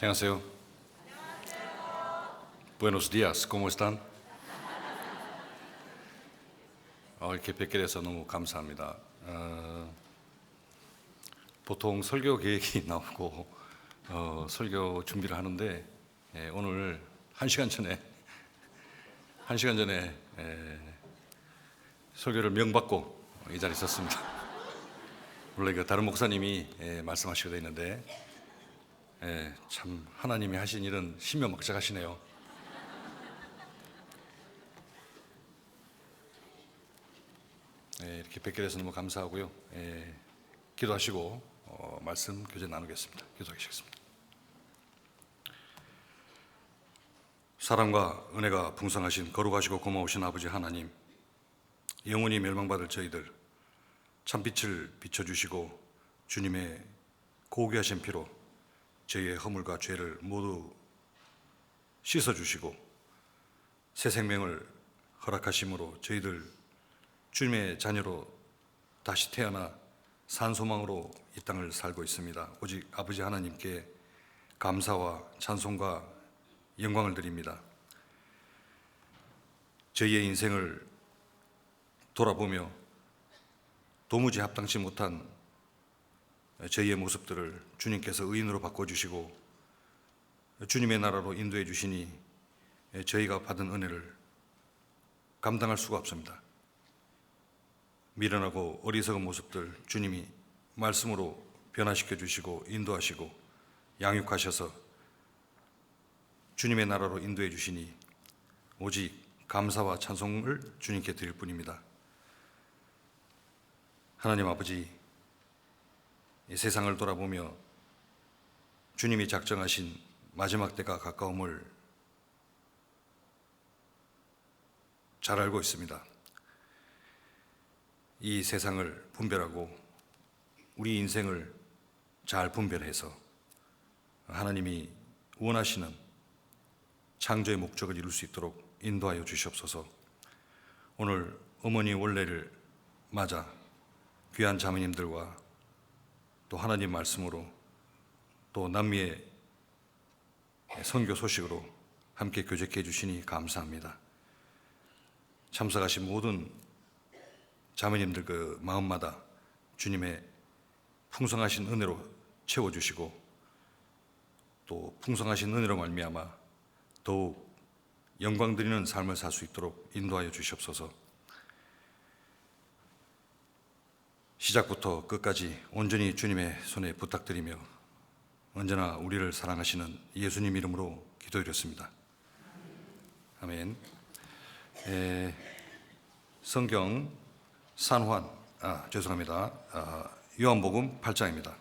안녕하세요. Buenos días, ¿cómo están? 이렇게 뵙게 돼서 너무 감사합니다. 보통 설교 계획이 나오고 설교 준비를 하는데 오늘 1시간 전에 설교를 명받고 이 자리에 있었습니다. 원래 다른 목사님이 말씀하시게 돼 있는데 참 하나님이 하신 일은 신묘막작하시네요. 이렇게 뵙게 돼서 너무 감사하고요. 기도하시고 말씀 교제 나누겠습니다. 기도하시겠습니다. 사랑과 은혜가 풍성하신 거룩하시고 고마우신 아버지 하나님, 영원히 멸망받을 저희들 참빛을 비춰주시고 주님의 고귀하신 피로 저희의 허물과 죄를 모두 씻어주시고 새 생명을 허락하심으로 저희들 주님의 자녀로 다시 태어나 산 소망으로 이 땅을 살고 있습니다. 오직 아버지 하나님께 감사와 찬송과 영광을 드립니다. 저희의 인생을 돌아보며 도무지 합당치 못한 저희의 모습들을 주님께서 의인으로 바꿔주시고 주님의 나라로 인도해 주시니 저희가 받은 은혜를 감당할 수가 없습니다. 미련하고 어리석은 모습들 주님이 말씀으로 변화시켜 주시고 인도하시고 양육하셔서 주님의 나라로 인도해 주시니 오직 감사와 찬송을 주님께 드릴 뿐입니다. 하나님 아버지, 이 세상을 돌아보며 주님이 작정하신 마지막 때가 가까움을 잘 알고 있습니다. 이 세상을 분별하고 우리 인생을 잘 분별해서 하나님이 원하시는 창조의 목적을 이룰 수 있도록 인도하여 주시옵소서. 오늘 어머니 원래를 맞아 귀한 자매님들과 또 하나님 말씀으로 또 남미의 선교 소식으로 함께 교제해 주시니 감사합니다. 참석하신 모든 자매님들 그 마음마다 주님의 풍성하신 은혜로 채워주시고 또 풍성하신 은혜로 말미암아 더욱 영광 드리는 삶을 살 수 있도록 인도하여 주시옵소서. 시작부터 끝까지 온전히 주님의 손에 부탁드리며 언제나 우리를 사랑하시는 예수님 이름으로 기도드렸습니다. 아멘. 성경 요한복음 8장입니다.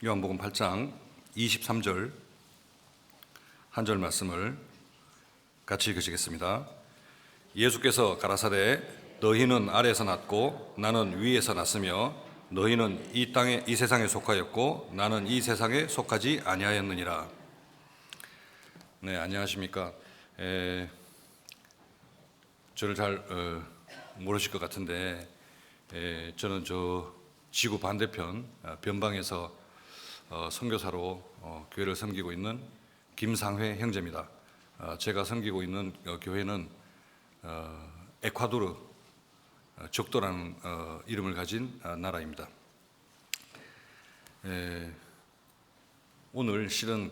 요한복음 8장 23절 한 절 말씀을 같이 읽으시겠습니다. 예수께서 가라사대 너희는 아래에서 났고 나는 위에서 났으며 너희는 이 세상에 속하였고 나는 이 세상에 속하지 아니하였느니라. 네, 안녕하십니까. 저를 잘 모르실 것 같은데 저는 저 지구 반대편 변방에서 선교사로 교회를 섬기고 있는 김상회 형제입니다. 제가 섬기고 있는 교회는 에콰도르 적도라는 이름을 가진 나라입니다. 오늘 실은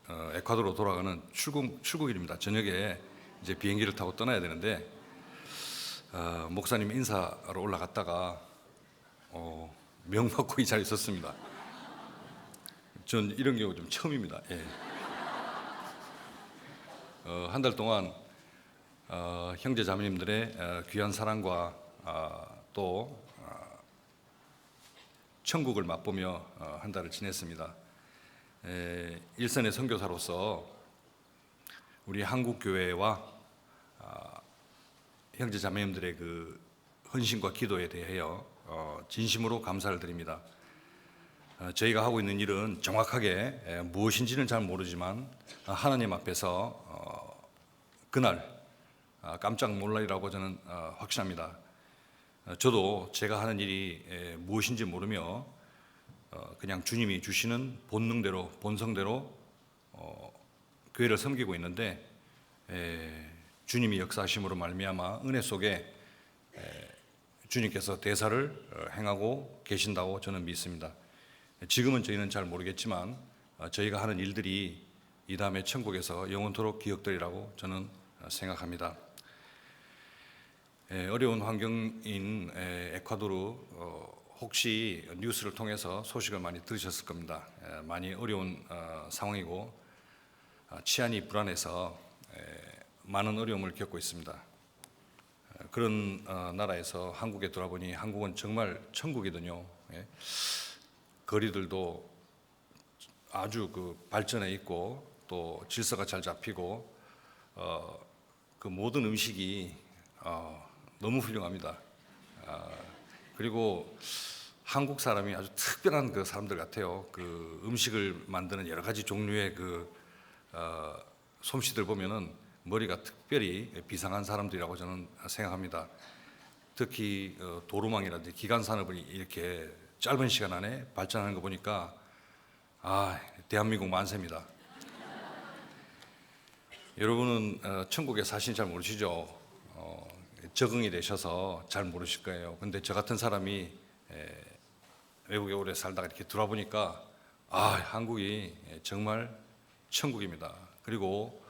에콰도르로 돌아가는 출국일입니다. 저녁에 이제 비행기를 타고 떠나야 되는데 목사님 인사로 올라갔다가 명받고 이 자리에 있었습니다. 전 이런 경우 좀 처음입니다. 한 달 동안 형제 자매님들의 귀한 사랑과 또 천국을 맛보며 한 달을 지냈습니다. 일선의 선교사로서 우리 한국 교회와 형제 자매님들의 그 헌신과 기도에 대하여 진심으로 감사를 드립니다. 저희가 하고 있는 일은 정확하게 무엇인지는 잘 모르지만 하나님 앞에서 그날 깜짝 놀라리라고 저는 확신합니다. 저도 제가 하는 일이 무엇인지 모르며 그냥 주님이 주시는 본능대로 본성대로 교회를 섬기고 있는데 주님이 역사하심으로 말미암아 은혜 속에 주님께서 대사를 행하고 계신다고 저는 믿습니다. 지금은 저희는 잘 모르겠지만 저희가 하는 일들이 이 다음에 천국에서 영원토록 기억되리라고 저는 생각합니다. 어려운 환경인 에콰도르 혹시 뉴스를 통해서 소식을 많이 들으셨을 겁니다. 많이 어려운 상황이고 치안이 불안해서 많은 어려움을 겪고 있습니다. 그런 나라에서 한국에 돌아보니 한국은 정말 천국이거든요. 거리들도 아주 발전해 있고 또 질서가 잘 잡히고 그 모든 음식이 너무 훌륭합니다. 그리고 한국 사람이 아주 특별한 그 사람들 같아요. 그 음식을 만드는 여러 가지 종류의 솜씨들 보면은 머리가 특별히 비상한 사람들이라고 저는 생각합니다. 특히 도루망이라든지 기간 산업을 이렇게 짧은 시간 안에 발전하는 거 보니까 대한민국 만세입니다. 여러분은 천국에 사시는 잘 모르시죠? 적응이 되셔서 잘 모르실 거예요. 근데 저 같은 사람이 외국에 오래 살다가 이렇게 돌아보니까 한국이 정말 천국입니다. 그리고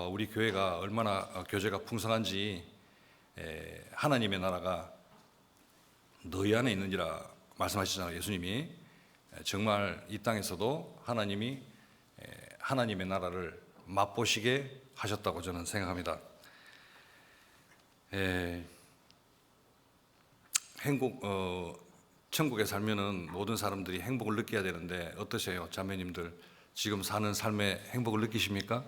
우리 교회가 얼마나 교제가 풍성한지 하나님의 나라가 너희 안에 있는지라 말씀하시잖아요. 예수님이 정말 이 땅에서도 하나님이 하나님의 나라를 맛보시게 하셨다고 저는 생각합니다. 천국에 살면은 모든 사람들이 행복을 느껴야 되는데 어떠세요, 자매님들? 지금 사는 삶에 행복을 느끼십니까?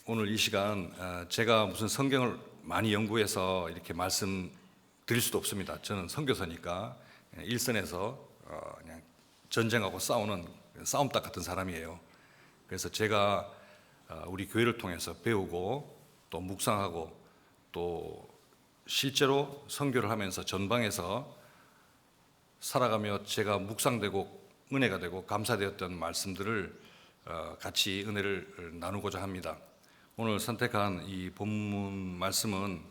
오늘 이 시간 제가 무슨 성경을 많이 연구해서 이렇게 말씀드릴 수도 없습니다. 저는 선교사니까 일선에서 그냥 전쟁하고 싸우는 싸움닭 같은 사람이에요. 그래서 제가 우리 교회를 통해서 배우고 또 묵상하고 또 실제로 선교를 하면서 전방에서 살아가며 제가 묵상되고 은혜가 되고 감사되었던 말씀들을 같이 은혜를 나누고자 합니다. 오늘 선택한 이 본문 말씀은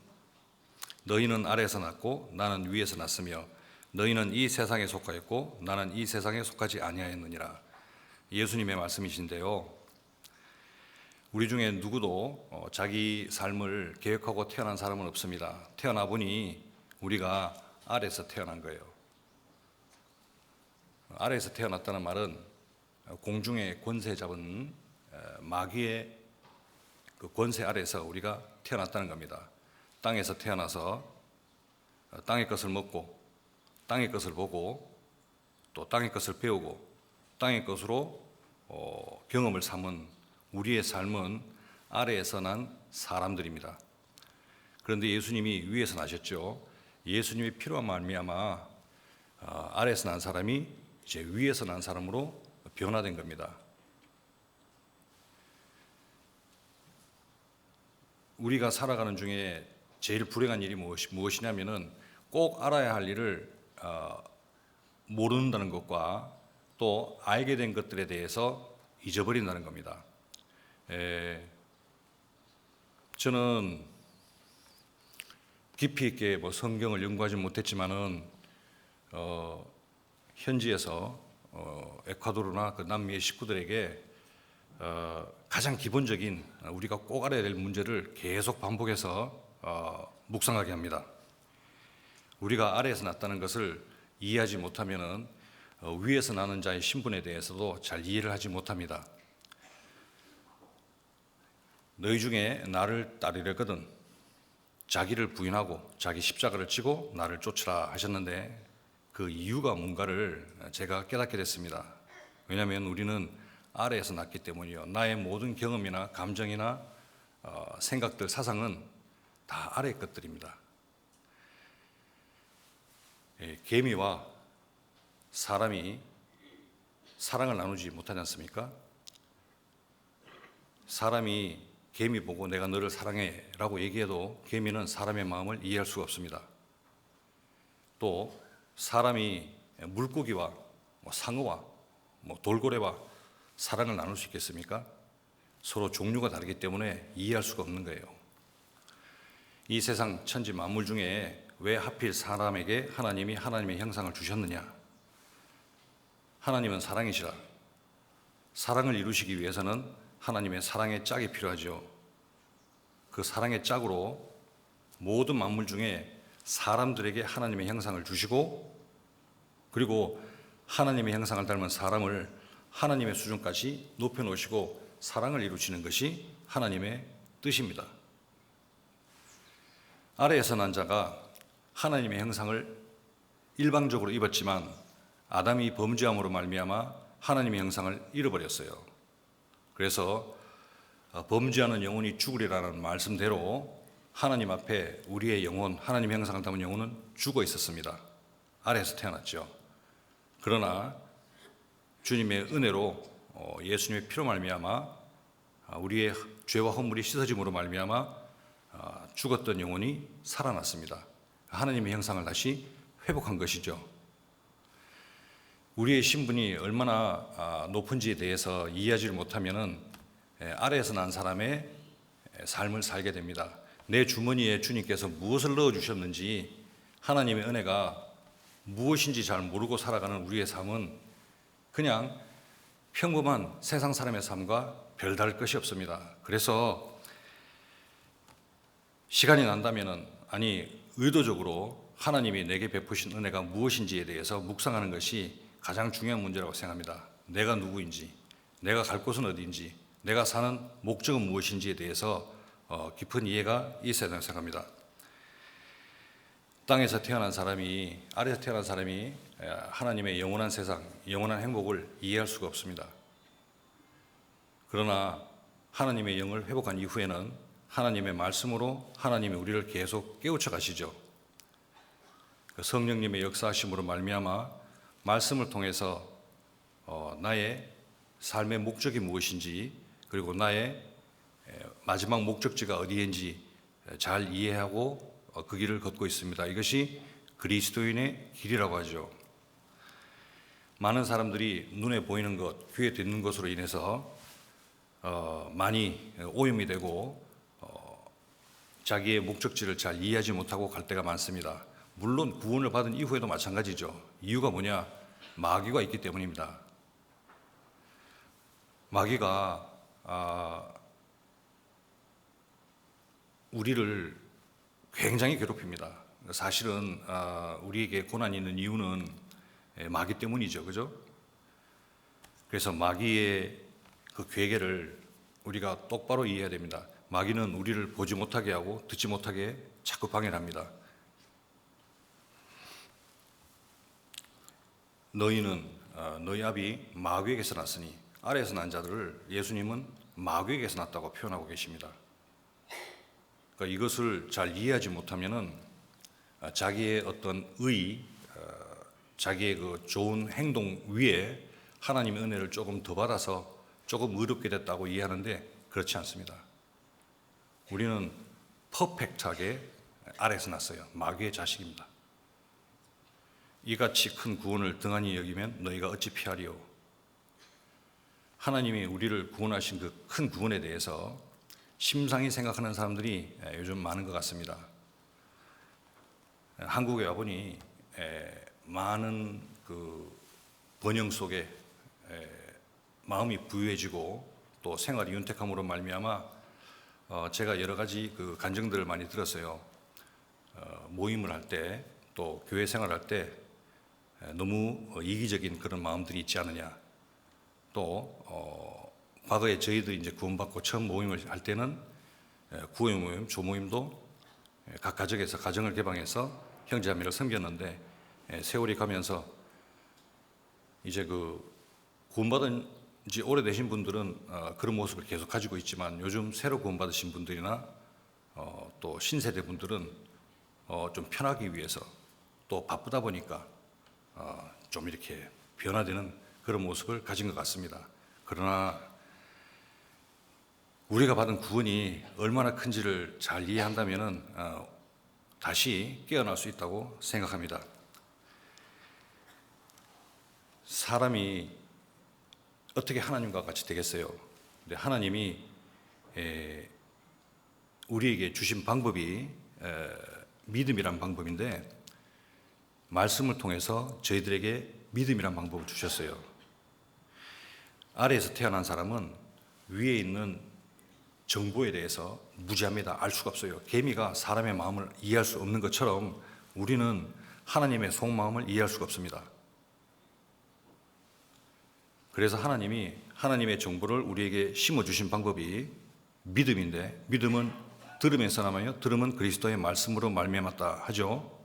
너희는 아래에서 났고 나는 위에서 났으며 너희는 이 세상에 속하였고 나는 이 세상에 속하지 아니하였느니라. 예수님의 말씀이신데요. 우리 중에 누구도 자기 삶을 계획하고 태어난 사람은 없습니다. 태어나 보니 우리가 아래에서 태어난 거예요. 아래에서 태어났다는 말은 공중의 권세 잡은 마귀의 그 권세 아래에서 우리가 태어났다는 겁니다. 땅에서 태어나서 땅의 것을 먹고 땅의 것을 보고 또 땅의 것을 배우고 땅의 것으로 경험을 삼은 우리의 삶은 아래에서 난 사람들입니다. 그런데 예수님이 위에서 나셨죠. 예수님이 피로한 말미암아 아래에서 난 사람이 이제 위에서 난 사람으로 변화된 겁니다. 우리가 살아가는 중에 제일 불행한 일이 무엇이냐면은 꼭 알아야 할 일을 모른다는 것과 또 알게 된 것들에 대해서 잊어버린다는 겁니다. 저는 깊이 있게 성경을 연구하지 못했지만은 현지에서 에콰도르나 그 남미의 식구들에게 가장 기본적인 우리가 꼭 알아야 될 문제를 계속 반복해서 묵상하게 합니다. 우리가 아래에서 났다는 것을 이해하지 못하면은 위에서 나는 자의 신분에 대해서도 잘 이해를 하지 못합니다. 너희 중에 나를 따르려거든 자기를 부인하고 자기 십자가를 지고 나를 쫓으라 하셨는데 그 이유가 뭔가를 제가 깨닫게 됐습니다. 왜냐하면 우리는 아래에서 났기 때문이요. 나의 모든 경험이나 감정이나 생각들, 사상은 다 아래 것들입니다. 개미와 사람이 사랑을 나누지 못하지 않습니까? 사람이 개미 보고 내가 너를 사랑해라고 얘기해도 개미는 사람의 마음을 이해할 수가 없습니다. 또 사람이 물고기와 상어와 돌고래와 사랑을 나눌 수 있겠습니까? 서로 종류가 다르기 때문에 이해할 수가 없는 거예요. 이 세상 천지 만물 중에 왜 하필 사람에게 하나님이 하나님의 형상을 주셨느냐? 하나님은 사랑이시라. 사랑을 이루시기 위해서는 하나님의 사랑의 짝이 필요하죠. 그 사랑의 짝으로 모든 만물 중에 사람들에게 하나님의 형상을 주시고, 그리고 하나님의 형상을 닮은 사람을 하나님의 수준까지 높여놓으시고 사랑을 이루시는 것이 하나님의 뜻입니다. 아래에서 난 자가 하나님의 형상을 일방적으로 입었지만 아담이 범죄함으로 말미암아 하나님의 형상을 잃어버렸어요. 그래서 범죄하는 영혼이 죽으리라는 말씀대로 하나님 앞에 우리의 영혼, 하나님의 형상을 담은 영혼은 죽어 있었습니다. 아래에서 태어났죠. 그러나 주님의 은혜로 예수님의 피로 말미암아 우리의 죄와 허물이 씻어짐으로 말미암아 죽었던 영혼이 살아났습니다. 하나님의 형상을 다시 회복한 것이죠. 우리의 신분이 얼마나 높은지에 대해서 이해하지 못하면은 아래에서 난 사람의 삶을 살게 됩니다. 내 주머니에 주님께서 무엇을 넣어주셨는지, 하나님의 은혜가 무엇인지 잘 모르고 살아가는 우리의 삶은 그냥 평범한 세상 사람의 삶과 별다를 것이 없습니다. 그래서 시간이 난다면은, 의도적으로 하나님이 내게 베푸신 은혜가 무엇인지에 대해서 묵상하는 것이 가장 중요한 문제라고 생각합니다. 내가 누구인지, 내가 갈 곳은 어디인지, 내가 사는 목적은 무엇인지에 대해서 깊은 이해가 있어야 된다고 생각합니다. 땅에서 태어난 사람이, 아래에서 태어난 사람이 하나님의 영원한 세상, 영원한 행복을 이해할 수가 없습니다. 그러나 하나님의 영을 회복한 이후에는 하나님의 말씀으로 하나님이 우리를 계속 깨우쳐 가시죠. 성령님의 역사하심으로 말미암아 말씀을 통해서 나의 삶의 목적이 무엇인지, 그리고 나의 마지막 목적지가 어디인지 잘 이해하고 그 길을 걷고 있습니다. 이것이 그리스도인의 길이라고 하죠. 많은 사람들이 눈에 보이는 것, 귀에 듣는 것으로 인해서 많이 오염이 되고 자기의 목적지를 잘 이해하지 못하고 갈 때가 많습니다. 물론 구원을 받은 이후에도 마찬가지죠. 이유가 뭐냐? 마귀가 있기 때문입니다. 마귀가 우리를 굉장히 괴롭힙니다. 사실은 우리에게 고난이 있는 이유는 마귀 때문이죠. 그죠? 그래서 마귀의 그 괴계를 우리가 똑바로 이해해야 됩니다. 마귀는 우리를 보지 못하게 하고 듣지 못하게 자꾸 방해를 합니다. 너희는 너희 아비 마귀에게서 났으니, 아래에서 난 자들을 예수님은 마귀에게서 났다고 표현하고 계십니다. 그러니까 이것을 잘 이해하지 못하면은 자기의 어떤 자기의 그 좋은 행동 위에 하나님의 은혜를 조금 더 받아서 조금 의롭게 됐다고 이해하는데 그렇지 않습니다. 우리는 퍼펙트하게 아래에서 났어요. 마귀의 자식입니다. 이같이 큰 구원을 등한히 여기면 너희가 어찌 피하리요? 하나님이 우리를 구원하신 그 큰 구원에 대해서 심상히 생각하는 사람들이 요즘 많은 것 같습니다. 한국에 와보니 많은 그 번영 속에 마음이 부유해지고 또 생활이 윤택함으로 말미암아 제가 여러 가지 그 간증들을 많이 들었어요. 모임을 할 때, 또 교회 생활할 때 너무 이기적인 그런 마음들이 있지 않느냐. 또 과거에 저희들이 이제 구원받고 처음 모임을 할 때는 구호 모임, 조모임도 각 가정에서 가정을 개방해서 형제자매를 섬겼는데 세월이 가면서 이제 그 구원받은 지 오래되신 분들은 그런 모습을 계속 가지고 있지만 요즘 새로 구원받으신 분들이나 또 신세대 분들은 좀 편하기 위해서 또 바쁘다 보니까 좀 이렇게 변화되는 그런 모습을 가진 것 같습니다. 그러나 우리가 받은 구원이 얼마나 큰지를 잘 이해한다면 다시 깨어날 수 있다고 생각합니다. 사람이 어떻게 하나님과 같이 되겠어요? 근데 하나님이 우리에게 주신 방법이 믿음이란 방법인데, 말씀을 통해서 저희들에게 믿음이란 방법을 주셨어요. 아래에서 태어난 사람은 위에 있는 정보에 대해서 무지합니다. 알 수가 없어요. 개미가 사람의 마음을 이해할 수 없는 것처럼 우리는 하나님의 속마음을 이해할 수가 없습니다. 그래서 하나님이 하나님의 정보를 우리에게 심어주신 방법이 믿음인데, 믿음은 들으면서 나면요, 들음은 그리스도의 말씀으로 말미암았다 하죠.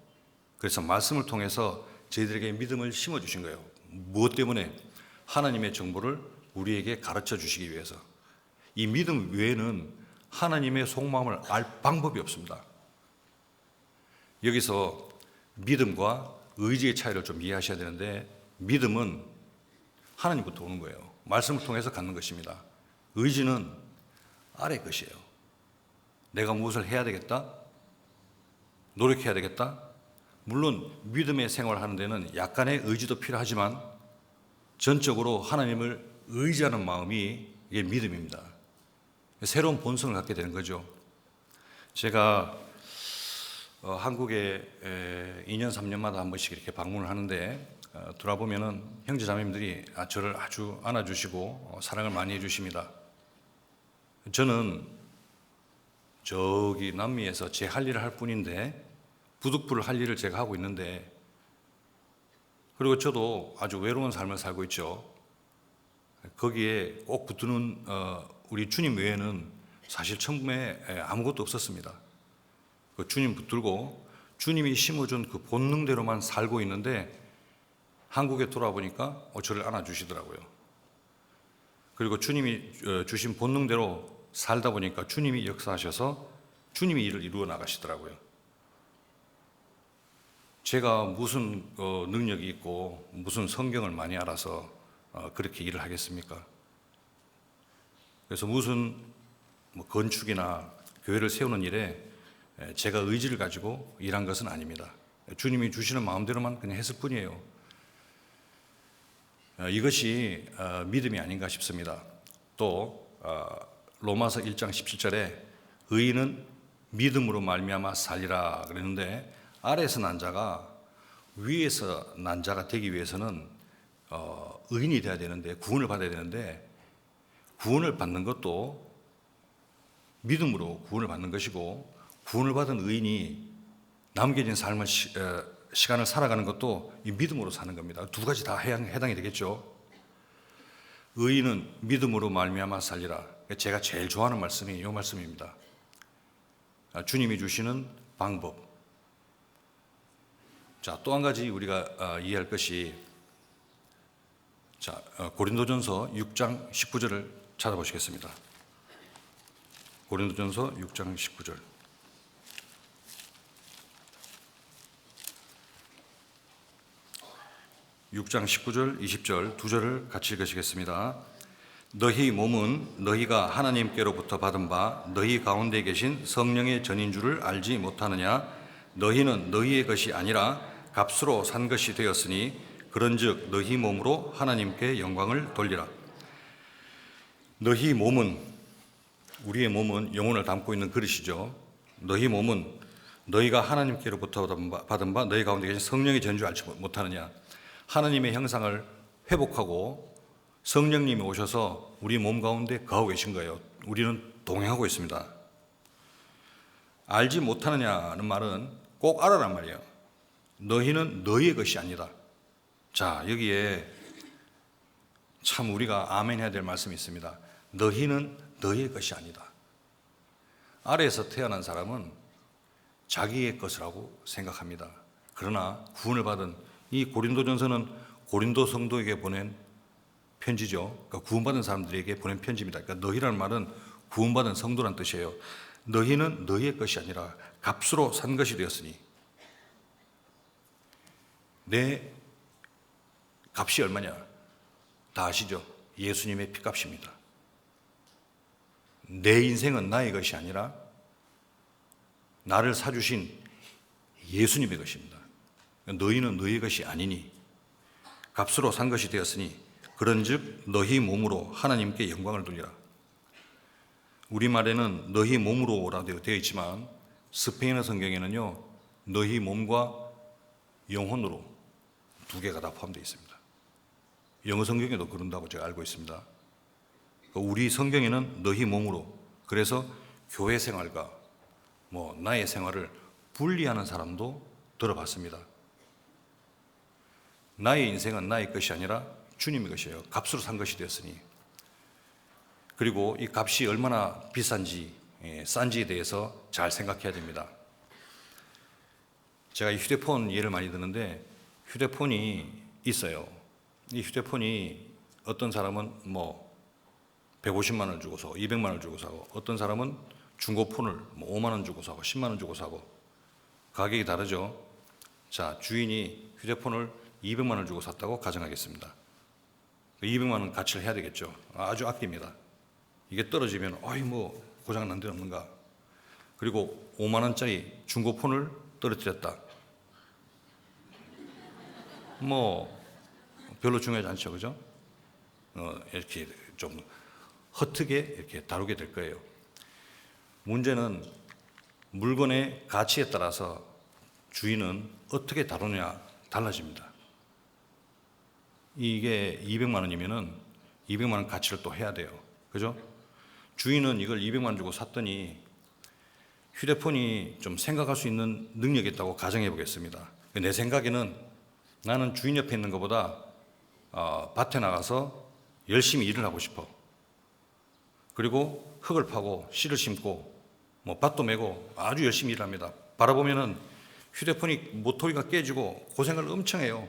그래서 말씀을 통해서 저희들에게 믿음을 심어주신 거예요. 무엇 때문에? 하나님의 정보를 우리에게 가르쳐 주시기 위해서. 이 믿음 외에는 하나님의 속마음을 알 방법이 없습니다. 여기서 믿음과 의지의 차이를 좀 이해하셔야 되는데, 믿음은 하나님부터 오는 거예요. 말씀을 통해서 갖는 것입니다. 의지는 아래 것이에요. 내가 무엇을 해야 되겠다? 노력해야 되겠다? 물론 믿음의 생활하는 데는 약간의 의지도 필요하지만 전적으로 하나님을 의지하는 마음이 이게 믿음입니다. 새로운 본성을 갖게 되는 거죠. 제가 한국에 2년 3년마다 한 번씩 이렇게 방문을 하는데, 돌아보면은 형제 자매님들이 저를 아주 안아주시고 사랑을 많이 해주십니다. 저는 저기 남미에서 제 할 일을 할 뿐인데, 부득불 할 일을 제가 하고 있는데, 그리고 저도 아주 외로운 삶을 살고 있죠. 거기에 꼭 붙드는 우리 주님 외에는 사실 천국에 아무것도 없었습니다. 그 주님 붙들고 주님이 심어준 그 본능대로만 살고 있는데, 한국에 돌아보니까 저를 안아주시더라고요. 그리고 주님이 주신 본능대로 살다 보니까 주님이 역사하셔서 주님이 일을 이루어 나가시더라고요. 제가 무슨 능력이 있고 무슨 성경을 많이 알아서 그렇게 일을 하겠습니까? 그래서 무슨 건축이나 교회를 세우는 일에 제가 의지를 가지고 일한 것은 아닙니다. 주님이 주시는 마음대로만 그냥 했을 뿐이에요. 이것이 믿음이 아닌가 싶습니다. 또 로마서 1장 17절에 의인은 믿음으로 말미암아 살리라 그랬는데, 아래에서 난 자가 위에서 난 자가 되기 위해서는 의인이 돼야 되는데, 구원을 받아야 되는데, 구원을 받는 것도 믿음으로 구원을 받는 것이고, 구원을 받은 의인이 남겨진 삶을 시간을 살아가는 것도 이 믿음으로 사는 겁니다. 두 가지 다 해당이 되겠죠. 의인은 믿음으로 말미암아 살리라. 제가 제일 좋아하는 말씀이 이 말씀입니다. 주님이 주시는 방법. 자, 또 한 가지 우리가 이해할 것이, 고린도전서 6장 19절을 찾아보시겠습니다. 고린도전서 6장 19절. 6장 19절, 20절 두 절을 같이 읽으시겠습니다. 너희 몸은 너희가 하나님께로부터 받은 바 너희 가운데 계신 성령의 전인 줄을 알지 못하느냐? 너희는 너희의 것이 아니라 값으로 산 것이 되었으니 그런즉 너희 몸으로 하나님께 영광을 돌리라. 너희 몸은, 우리의 몸은 영혼을 담고 있는 그릇이죠. 너희 몸은 너희가 하나님께로부터 받은 바 너희 가운데 계신 성령의 전인 줄 알지 못하느냐? 하나님의 형상을 회복하고 성령님이 오셔서 우리 몸 가운데 거하고 계신 거예요. 우리는 동행하고 있습니다. 알지 못하느냐는 말은 꼭 알아란 말이에요. 너희는 너희의 것이 아니다. 자, 여기에 참 우리가 아멘 해야 될 말씀이 있습니다. 너희는 너희의 것이 아니다. 아래에서 태어난 사람은 자기의 것이라고 생각합니다. 그러나 구원을 받은 이 고린도전서는 고린도 성도에게 보낸 편지죠. 그러니까 구원받은 사람들에게 보낸 편지입니다. 그러니까 너희라는 말은 구원받은 성도란 뜻이에요. 너희는 너희의 것이 아니라 값으로 산 것이 되었으니. 내 값이 얼마냐? 다 아시죠? 예수님의 피값입니다. 내 인생은 나의 것이 아니라 나를 사주신 예수님의 것입니다. 너희는 너희 것이 아니니 값으로 산 것이 되었으니 그런즉 너희 몸으로 하나님께 영광을 돌리라. 우리말에는 너희 몸으로라고 되어 있지만 스페인어 성경에는요, 너희 몸과 영혼으로 두 개가 다 포함되어 있습니다. 영어 성경에도 그런다고 제가 알고 있습니다. 우리 성경에는 너희 몸으로, 그래서 교회 생활과 나의 생활을 분리하는 사람도 들어봤습니다. 나의 인생은 나의 것이 아니라 주님의 것이에요. 값으로 산 것이 되었으니. 그리고 이 값이 얼마나 비싼지, 싼지에 대해서 잘 생각해야 됩니다. 제가 이 휴대폰 예를 많이 드는데, 휴대폰이 있어요. 이 휴대폰이 어떤 사람은 150만 원을 주고 사고 200만 원을 주고 사고, 어떤 사람은 중고폰을 5만 원 주고 사고 10만 원 주고 사고, 가격이 다르죠. 자, 주인이 휴대폰을 200만 원을 주고 샀다고 가정하겠습니다. 200만 원 가치를 해야 되겠죠. 아주 아낍니다. 이게 떨어지면 고장 난 데 없는가. 그리고 5만 원짜리 중고폰을 떨어뜨렸다. 별로 중요하지 않죠, 그죠? 이렇게 좀 허트게 이렇게 다루게 될 거예요. 문제는 물건의 가치에 따라서 주인은 어떻게 다루느냐 달라집니다. 이게 200만 원이면은 200만 원 가치를 또 해야 돼요. 그죠? 주인은 이걸 200만 원 주고 샀더니 휴대폰이 좀 생각할 수 있는 능력이 있다고 가정해 보겠습니다. 내 생각에는 나는 주인 옆에 있는 것보다 밭에 나가서 열심히 일을 하고 싶어. 그리고 흙을 파고 씨를 심고 밭도 메고 아주 열심히 일합니다. 바라보면은 휴대폰이 모터리가 깨지고 고생을 엄청 해요.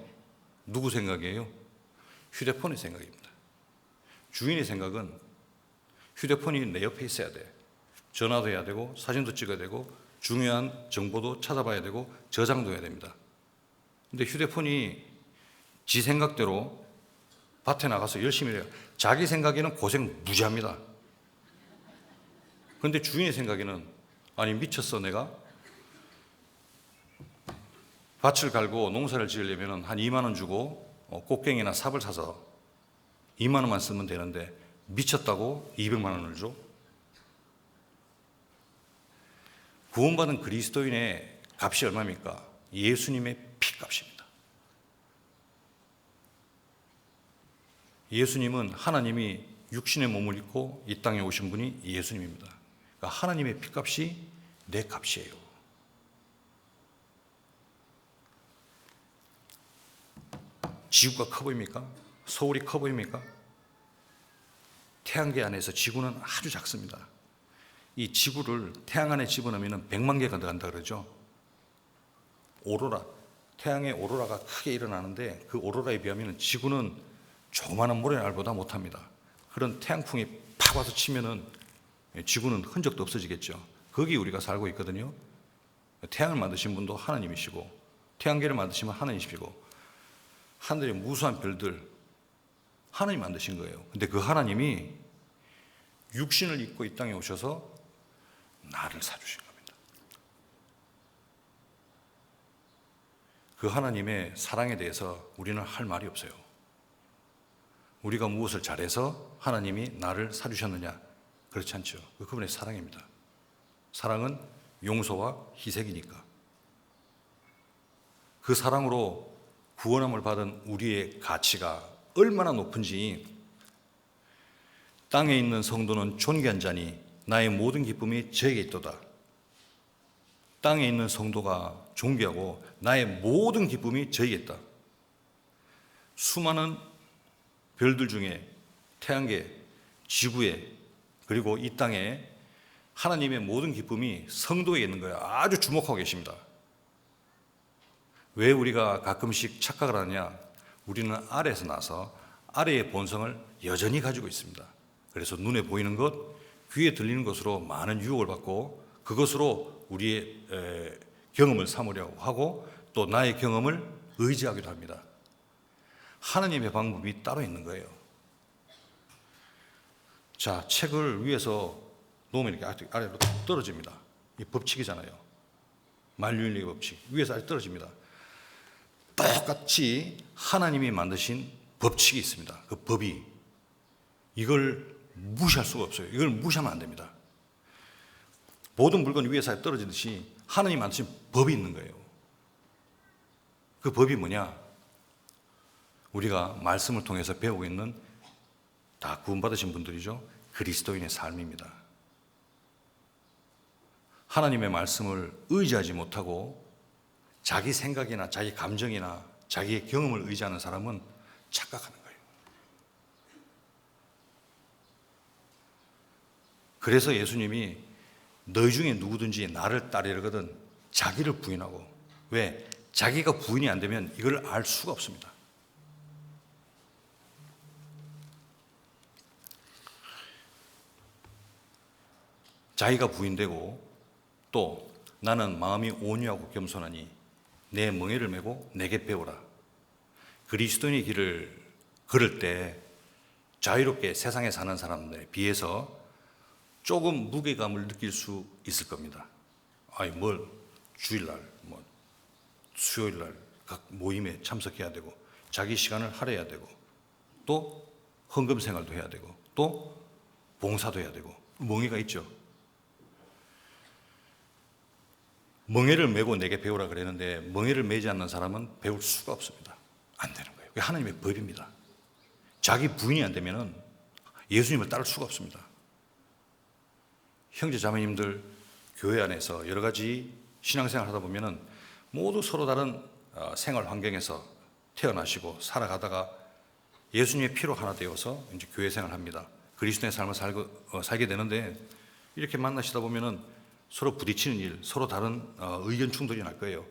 누구 생각이에요? 휴대폰의 생각입니다. 주인의 생각은 휴대폰이 내 옆에 있어야 돼. 전화도 해야 되고 사진도 찍어야 되고 중요한 정보도 찾아봐야 되고 저장도 해야 됩니다. 근데 휴대폰이 지 생각대로 밭에 나가서 열심히 해요. 자기 생각에는 고생 무지합니다. 그런데 주인의 생각에는 아니 미쳤어 내가? 밭을 갈고 농사를 지으려면 한 2만 원 주고 꽃갱이나 삽을 사서 2만 원만 쓰면 되는데 미쳤다고 200만 원을 줘? 구원받은 그리스도인의 값이 얼마입니까? 예수님의 피값입니다. 예수님은 하나님이 육신의 몸을 입고 이 땅에 오신 분이 예수님입니다. 그러니까 하나님의 피값이 내 값이에요. 지구가 커 보입니까? 서울이 커 보입니까? 태양계 안에서 지구는 아주 작습니다. 이 지구를 태양 안에 집어넣으면 100만 개가 들어간다 그러죠. 오로라, 태양의 오로라가 크게 일어나는데 그 오로라에 비하면 지구는 조그마한 모래알보다 못합니다. 그런 태양풍이 팍 와서 치면은 지구는 흔적도 없어지겠죠. 거기 우리가 살고 있거든요. 태양을 만드신 분도 하나님이시고 태양계를 만드시면 하나님이시고 하늘의 무수한 별들 하나님 만드신 거예요. 근데 그 하나님이 육신을 입고 이 땅에 오셔서 나를 사주신 겁니다. 그 하나님의 사랑에 대해서 우리는 할 말이 없어요. 우리가 무엇을 잘해서 하나님이 나를 사주셨느냐? 그렇지 않죠. 그분의 사랑입니다. 사랑은 용서와 희생이니까. 그 사랑으로 구원함을 받은 우리의 가치가 얼마나 높은지 땅에 있는 성도는 존귀한 자니 나의 모든 기쁨이 저에게 있도다. 땅에 있는 성도가 존귀하고 나의 모든 기쁨이 저에게 있다. 수많은 별들 중에 태양계, 지구에 그리고 이 땅에 하나님의 모든 기쁨이 성도에 있는 거예요. 아주 주목하고 계십니다. 왜 우리가 가끔씩 착각을 하느냐? 우리는 아래에서 나서 아래의 본성을 여전히 가지고 있습니다. 그래서 눈에 보이는 것, 귀에 들리는 것으로 많은 유혹을 받고 그것으로 우리의 경험을 삼으려고 하고 또 나의 경험을 의지하기도 합니다. 하나님의 방법이 따로 있는 거예요. 자, 책을 위에서 놓으면 이렇게 아래로 떨어집니다. 이 법칙이잖아요. 만유인력의 법칙. 위에서 아래 떨어집니다. 똑같이 하나님이 만드신 법칙이 있습니다. 그 법이. 이걸 무시할 수가 없어요. 이걸 무시하면 안 됩니다. 모든 물건이 위에서 아래 떨어지듯이 하나님이 만드신 법이 있는 거예요. 그 법이 뭐냐? 우리가 말씀을 통해서 배우고 있는 다 구원받으신 분들이죠. 그리스도인의 삶입니다. 하나님의 말씀을 의지하지 못하고 자기 생각이나 자기 감정이나 자기의 경험을 의지하는 사람은 착각하는 거예요. 그래서 예수님이 너희 중에 누구든지 나를 따르거든 자기를 부인하고, 왜? 자기가 부인이 안 되면 이걸 알 수가 없습니다. 자기가 부인되고 또 나는 마음이 온유하고 겸손하니 내 멍에를 메고 내게 배우라. 그리스도인의 길을 걸을 때 자유롭게 세상에 사는 사람들에 비해서 조금 무게감을 느낄 수 있을 겁니다. 아니 뭘 주일날 뭐 수요일날 각 모임에 참석해야 되고 자기 시간을 할애해야 되고 또 헌금 생활도 해야 되고 또 봉사도 해야 되고 멍에가 있죠. 멍에를 메고 내게 배우라 그랬는데 멍에를 메지 않는 사람은 배울 수가 없습니다. 안 되는 거예요. 그게 하나님의 법입니다. 자기 부인이 안 되면은 예수님을 따를 수가 없습니다. 형제 자매님들 교회 안에서 여러 가지 신앙생활 하다 보면은 모두 서로 다른 생활 환경에서 태어나시고 살아가다가 예수님의 피로 하나 되어서 이제 교회 생활을 합니다. 그리스도의 삶을 살게 되는데 이렇게 만나시다 보면은 서로 부딪히는 일, 서로 다른 의견 충돌이 날 거예요.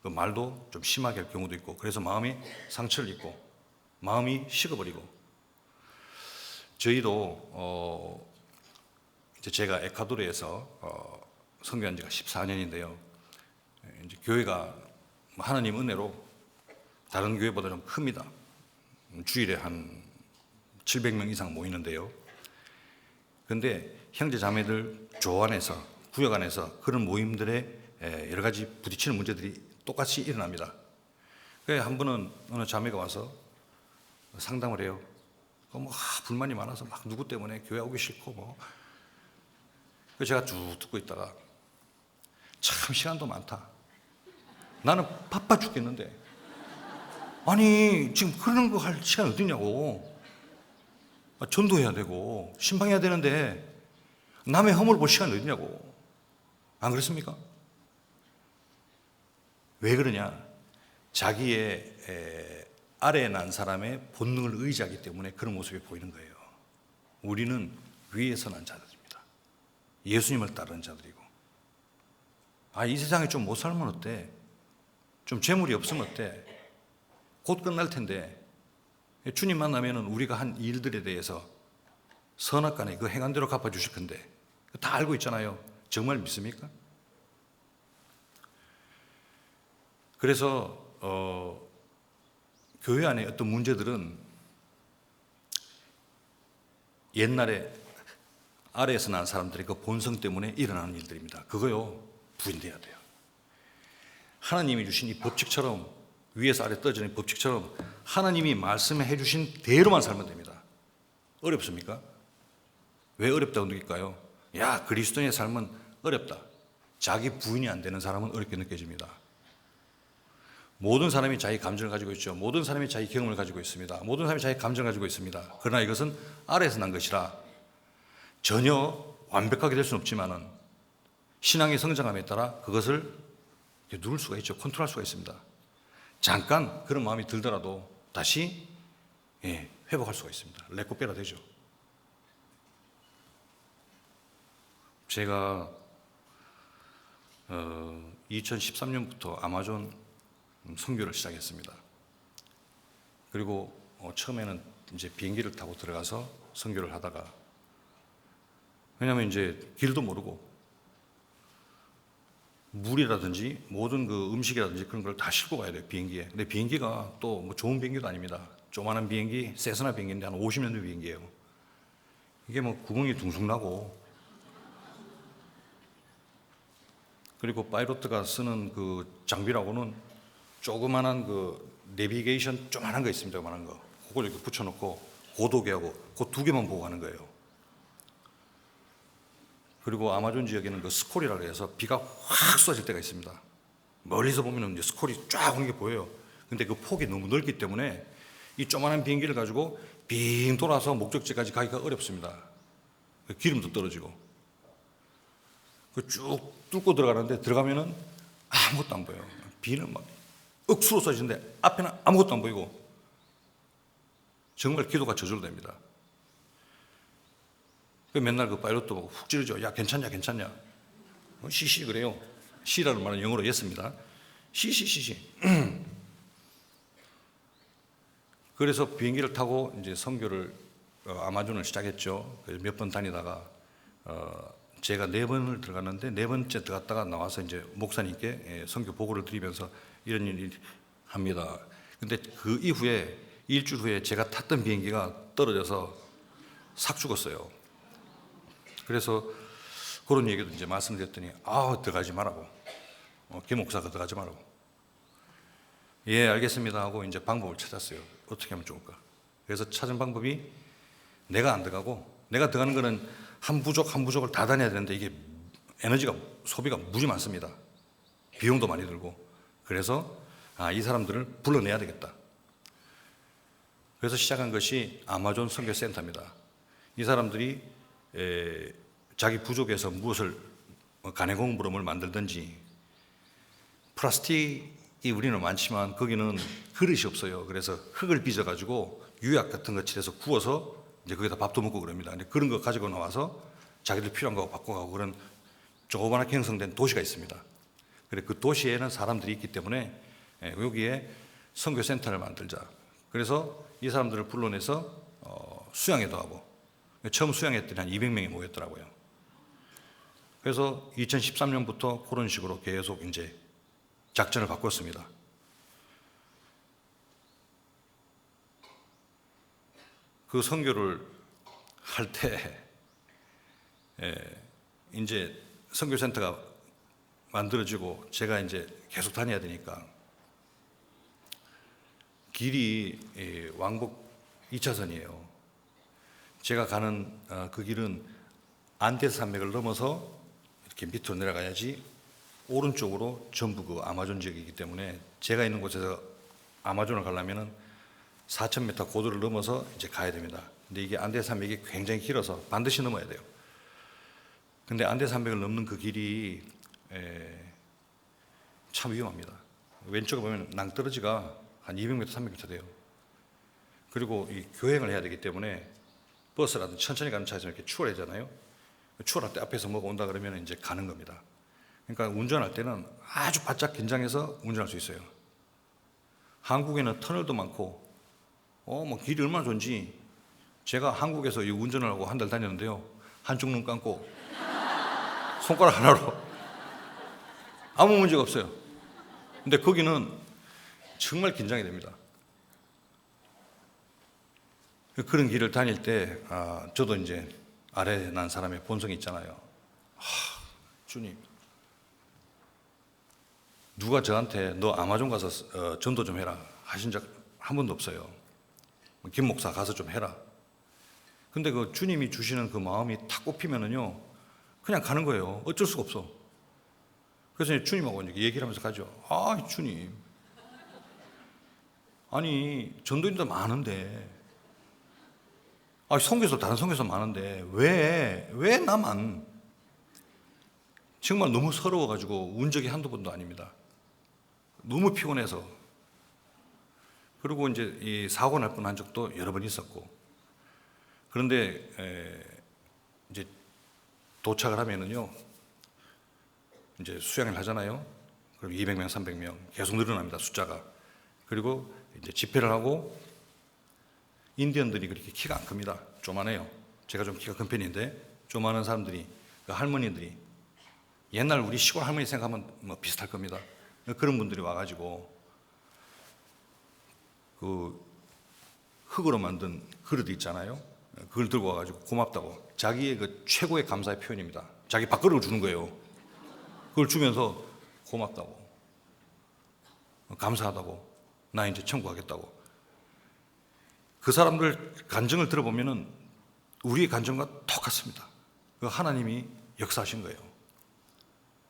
그 말도 좀 심하게 할 경우도 있고, 그래서 마음이 상처를 입고 마음이 식어버리고. 저희도 이제 제가 에콰도르에서 선교한 지가 14년인데요. 이제 교회가 하나님 은혜로 다른 교회보다 좀 큽니다. 주일에 한 700명 이상 모이는데요. 근데 형제 자매들 조 안에서, 구역 안에서 그런 모임들에 여러 가지 부딪히는 문제들이 똑같이 일어납니다. 그래서 한 번은 어느 자매가 와서 상담을 해요. 뭐 불만이 많아서 막 누구 때문에 교회 오기 싫고 뭐. 그래서 제가 쭉 듣고 있다가 참 시간도 많다. 나는 바빠 죽겠는데 아니 지금 그런 거 할 시간 어디냐고. 전도해야 되고 신방해야 되는데 남의 허물 볼 시간이 어디냐고. 안 그렇습니까? 왜 그러냐? 자기의 아래에 난 사람의 본능을 의지하기 때문에 그런 모습이 보이는 거예요. 우리는 위에서 난 자들입니다. 예수님을 따르는 자들이고. 이 세상에 좀 못 살면 어때? 좀 재물이 없으면 어때? 곧 끝날 텐데 주님 만나면 우리가 한 일들에 대해서 선악간에 그 행한 대로 갚아주실 건데 다 알고 있잖아요. 정말 믿습니까? 그래서 교회 안에 어떤 문제들은 옛날에 아래에서 난 사람들의 그 본성 때문에 일어나는 일들입니다. 그거요 부인돼야 돼요. 하나님이 주신 이 법칙처럼, 위에서 아래 떨어지는 법칙처럼 하나님이 말씀해 주신 대로만 살면 됩니다. 어렵습니까? 왜 어렵다고 느낄까요? 야, 그리스도인의 삶은 어렵다. 자기 부인이 안 되는 사람은 어렵게 느껴집니다. 모든 사람이 자기 감정을 가지고 있죠. 모든 사람이 자기 경험을 가지고 있습니다. 모든 사람이 자기 감정을 가지고 있습니다. 그러나 이것은 아래에서 난 것이라 전혀 완벽하게 될 수는 없지만은 신앙의 성장함에 따라 그것을 누를 수가 있죠. 컨트롤할 수가 있습니다. 잠깐 그런 마음이 들더라도 다시 회복할 수가 있습니다. 레고 빼라 되죠. 제가 2013년부터 아마존 선교를 시작했습니다. 그리고 처음에는 이제 비행기를 타고 들어가서 선교를 하다가, 왜냐하면 이제 길도 모르고 물이라든지 모든 그 음식이라든지 그런 걸 다 싣고 가야 돼요, 비행기에. 근데 비행기가 또 뭐 좋은 비행기도 아닙니다. 조만한 비행기, 세스나 비행기인데 한 50년 된 비행기예요. 이게 뭐 구멍이 둥숭 나고 그리고 파이로트가 쓰는 그 장비라고는 조그만한 그 내비게이션 조그만한 거 있습니다. 조그만한 거. 그걸 이렇게 붙여놓고 고도계하고 그 두 개만 보고 가는 거예요. 그리고 아마존 지역에는 그 스콜이라고 해서 비가 확 쏟아질 때가 있습니다. 멀리서 보면 이제 스콜이 쫙 오는 게 보여요. 근데 그 폭이 너무 넓기 때문에 이 조그만한 비행기를 가지고 빙 돌아서 목적지까지 가기가 어렵습니다. 기름도 떨어지고. 쭉 뚫고 들어가는데 들어가면은 아무것도 안 보여요. 비는 막 억수로 쏟아지는데 앞에는 아무것도 안 보이고 정말 기도가 저절로 됩니다. 맨날 그 파일럿도 보고 훅 찌르죠. 야, 괜찮냐, 괜찮냐. 시시 그래요. 시라는 말은 영어로 예스입니다. 시시시시. 그래서 비행기를 타고 이제 선교를 아마존을 시작했죠. 몇 번 다니다가 제가 4번을 들어갔는데 4번째 들어갔다가 나와서 이제 목사님께 선교 보고를 드리면서 이런 일이 합니다. 근데 그 이후에 일주일 후에 제가 탔던 비행기가 떨어져서 삭 죽었어요. 그래서 그런 얘기도 이제 말씀드렸더니 들어가지 말라고. 김 목사가 들어가지 말라고. 예, 알겠습니다 하고 이제 방법을 찾았어요. 어떻게 하면 좋을까? 그래서 찾은 방법이 내가 안 들어가고, 내가 들어가는 거는 한 부족을 다 다녀야 되는데 이게 에너지가 소비가 무지 많습니다. 비용도 많이 들고. 그래서 이 사람들을 불러내야 되겠다. 그래서 시작한 것이 아마존 선교센터입니다. 이 사람들이 자기 부족에서 무엇을 간해공물음을 만들든지, 플라스틱이 우리는 많지만 거기는 그릇이 없어요. 그래서 흙을 빚어가지고 유약 같은 거 칠해서 구워서 이제 거기다 밥도 먹고 그럽니다. 근데 그런 거 가지고 나와서 자기들 필요한 거 바꿔가고 그런 조그맣게 형성된 도시가 있습니다. 그래 그 도시에는 사람들이 있기 때문에 여기에 선교센터를 만들자. 그래서 이 사람들을 불러내서 수양회도 하고, 처음 수양했더니 한 200명이 모였더라고요. 그래서 2013년부터 그런 식으로 계속 이제 작전을 바꿨습니다. 그 선교를 할 때 이제 선교센터가 만들어지고 제가 이제 계속 다녀야 되니까 길이 왕복 2차선이에요. 제가 가는 그 길은 안데스 산맥을 넘어서 이렇게 밑으로 내려가야지 오른쪽으로 전부 그 아마존 지역이기 때문에 제가 있는 곳에서 아마존을 가려면은 4,000m 고도를 넘어서 이제 가야 됩니다. 근데 이게 안데스 산맥이 굉장히 길어서 반드시 넘어야 돼요. 근데 안데스 산맥을 넘는 그 길이 참 위험합니다. 왼쪽에 보면 낭떠러지가 한 200m, 300m 돼요. 그리고 이 교행을 해야 되기 때문에 버스라든지 천천히 가는 차에서 이렇게 추월하잖아요. 추월할 때 앞에서 뭐가 온다 그러면 이제 가는 겁니다. 그러니까 운전할 때는 아주 바짝 긴장해서 운전할 수 있어요. 한국에는 터널도 많고, 뭐 길이 얼마나 좋은지, 제가 한국에서 이 운전을 하고 한 달 다녔는데요. 한쪽 눈 감고 손가락 하나로 아무 문제가 없어요. 근데 거기는 정말 긴장이 됩니다. 그런 길을 다닐 때 저도 이제 아래 난 사람의 본성이 있잖아요. 주님, 누가 저한테 너 아마존 가서 전도 좀 해라 하신 적 한 번도 없어요. 김 목사 가서 좀 해라. 근데 그 주님이 주시는 그 마음이 탁 꼽히면은요, 그냥 가는 거예요. 어쩔 수가 없어. 그래서 이제 주님하고 이제 얘기를 하면서 가죠. 주님, 아니 전도인들 많은데, 선교사 다른 선교사 많은데 왜 나만? 정말 너무 서러워가지고 운 적이 한두 번도 아닙니다. 너무 피곤해서. 그리고 이제 이 사고 날 뻔한 적도 여러 번 있었고. 그런데 이제 도착을 하면은요, 이제 수양을 하잖아요. 그럼 200명, 300명 계속 늘어납니다, 숫자가. 그리고 이제 집회를 하고, 인디언들이 그렇게 키가 안 큽니다. 조만해요. 제가 좀 키가 큰 편인데, 조만한 사람들이, 그 할머니들이, 옛날 우리 시골 할머니 생각하면 뭐 비슷할 겁니다. 그런 분들이 와가지고 그 흙으로 만든 그릇 있잖아요. 그걸 들고 와가지고 고맙다고, 자기의 그 최고의 감사의 표현입니다. 자기 밥그릇을 주는 거예요. 그걸 주면서 고맙다고, 감사하다고, 나 이제 천국하겠다고. 그 사람들 간증을 들어보면은 우리의 간증과 똑같습니다. 그 하나님이 역사하신 거예요.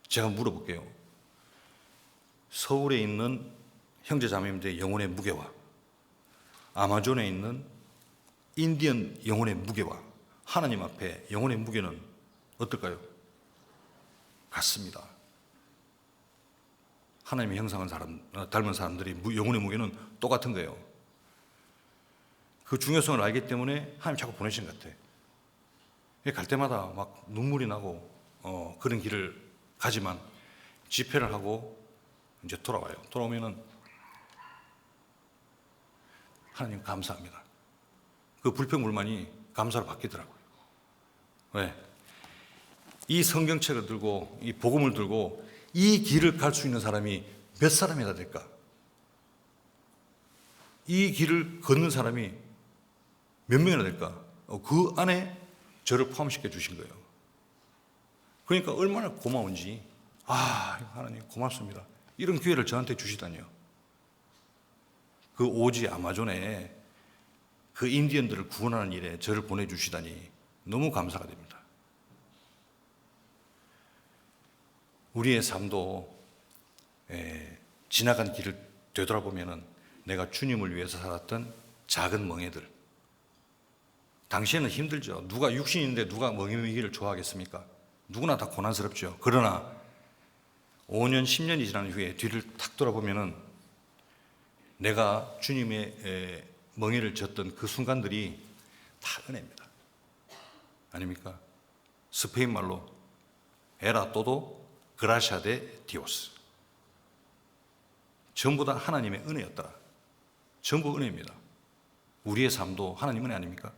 제가 물어볼게요. 서울에 있는 형제자매님들의 영혼의 무게와 아마존에 있는 인디언 영혼의 무게와 하나님 앞에 영혼의 무게는 어떨까요? 같습니다. 하나님의 형상을 닮은 사람들이 영혼의 무게는 똑같은 거예요. 그 중요성을 알기 때문에 하나님 자꾸 보내신 것 같아요. 갈 때마다 막 눈물이 나고 그런 길을 가지만 집회를 하고 이제 돌아와요. 돌아오면은 하나님 감사합니다. 그 불평불만이 감사로 바뀌더라고요. 왜? 이 성경책을 들고 이 복음을 들고 이 길을 갈 수 있는 사람이 몇 사람이나 될까? 이 길을 걷는 사람이 몇 명이나 될까? 그 안에 저를 포함시켜 주신 거예요. 그러니까 얼마나 고마운지, 하나님 고맙습니다. 이런 기회를 저한테 주시다니요. 그 오지 아마존에 그 인디언들을 구원하는 일에 저를 보내주시다니 너무 감사가 됩니다. 우리의 삶도 지나간 길을 되돌아보면은 내가 주님을 위해서 살았던 작은 멍에들, 당시에는 힘들죠. 누가 육신인데 누가 멍에이기를 좋아하겠습니까? 누구나 다 고난스럽죠. 그러나 5년, 10년이 지난 후에 뒤를 탁 돌아보면은 내가 주님의 멍에를 졌던 그 순간들이 다 은혜입니다. 아닙니까? 스페인 말로 에라 또도 그라샤 데 디오스. 전부 다 하나님의 은혜였더라. 전부 은혜입니다. 우리의 삶도 하나님 은혜 아닙니까?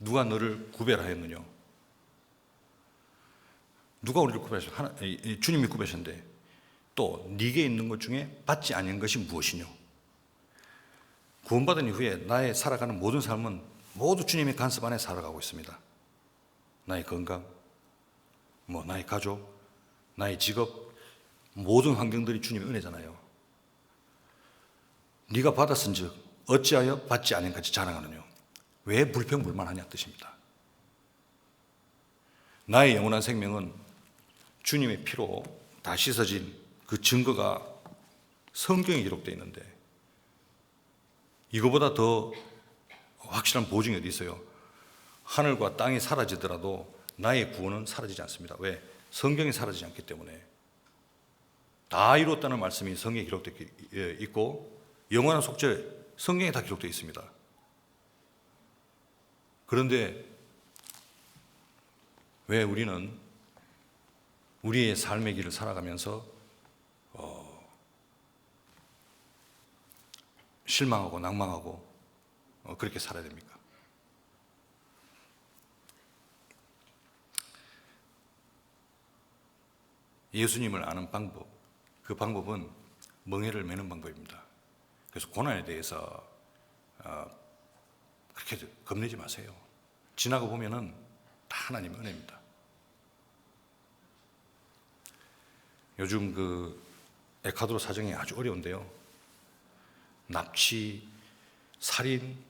누가 너를 구별하였느냐? 누가 우리를 구별하셨어? 주님이 구별하셨는데 또 네게 있는 것 중에 받지 않은 것이 무엇이뇨? 구원받은 이후에 나의 살아가는 모든 삶은 모두 주님의 간섭 안에 살아가고 있습니다. 나의 건강, 나의 가족, 나의 직업, 모든 환경들이 주님의 은혜잖아요. 네가 받았은즉 어찌하여 받지 않은 같이 자랑하느냐? 왜 불평불만하냐 뜻입니다. 나의 영원한 생명은 주님의 피로 다 씻어진 그 증거가 성경에 기록되어 있는데 이거보다 더 확실한 보증이 어디 있어요? 하늘과 땅이 사라지더라도 나의 구원은 사라지지 않습니다. 왜? 성경이 사라지지 않기 때문에. 다 이뤘다는 말씀이 성경에 기록되어 있고 영원한 속죄 성경에 다 기록되어 있습니다. 그런데 왜 우리는 우리의 삶의 길을 살아가면서 실망하고 낭망하고 그렇게 살아야 됩니까? 예수님을 아는 방법, 그 방법은 멍에를 매는 방법입니다. 그래서 고난에 대해서 그렇게 겁내지 마세요. 지나가 보면은 다 하나님의 은혜입니다. 요즘 그 에콰도르 사정이 아주 어려운데요. 납치, 살인,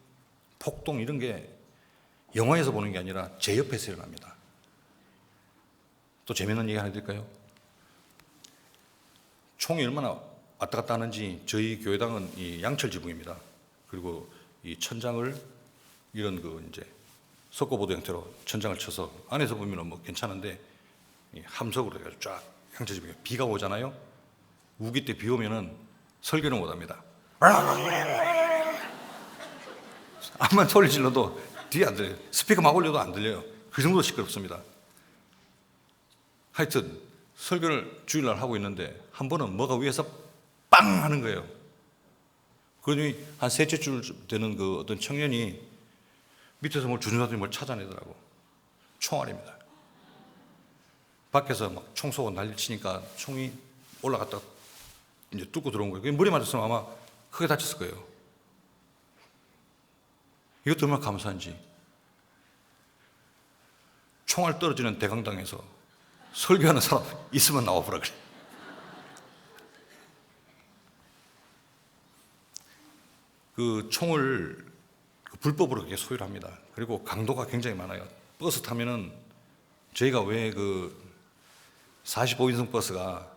폭동 이런 게 영화에서 보는 게 아니라 제 옆에서 일어납니다. 또 재미있는 얘기 하나 드릴까요? 총이 얼마나 왔다 갔다 하는지 저희 교회당은 이 양철 지붕입니다. 그리고 이 천장을 이런 그 이제 석고보드 형태로 천장을 쳐서 안에서 보면은 뭐 괜찮은데 이 함석으로 해가지고 쫙 양철 지붕에 비가 오잖아요. 우기 때 비 오면은 설교는 못 합니다. 암만 소리 질러도 뒤에 안 들려요. 스피커 막 올려도 안 들려요. 그 정도로 시끄럽습니다. 하여튼 설교를 주일날 하고 있는데 한 번은 뭐가 위에서 빵 하는 거예요. 그러니 한 셋째 줄 되는 그 어떤 청년이 밑에서 뭘 주전자들이 뭘 찾아내더라고. 총알입니다. 밖에서 막 총 쏘고 난리 치니까 총이 올라갔다 이제 뚫고 들어온 거예요. 머리 맞았으면 아마 크게 다쳤을 거예요. 이것도 얼마나 감사한지. 총알 떨어지는 대강당에서 설교하는 사람 있으면 나와보라 그래. 그 총을 불법으로 그렇게 소유를 합니다. 그리고 강도가 굉장히 많아요. 버스 타면은 저희가 왜 그 45인승 버스가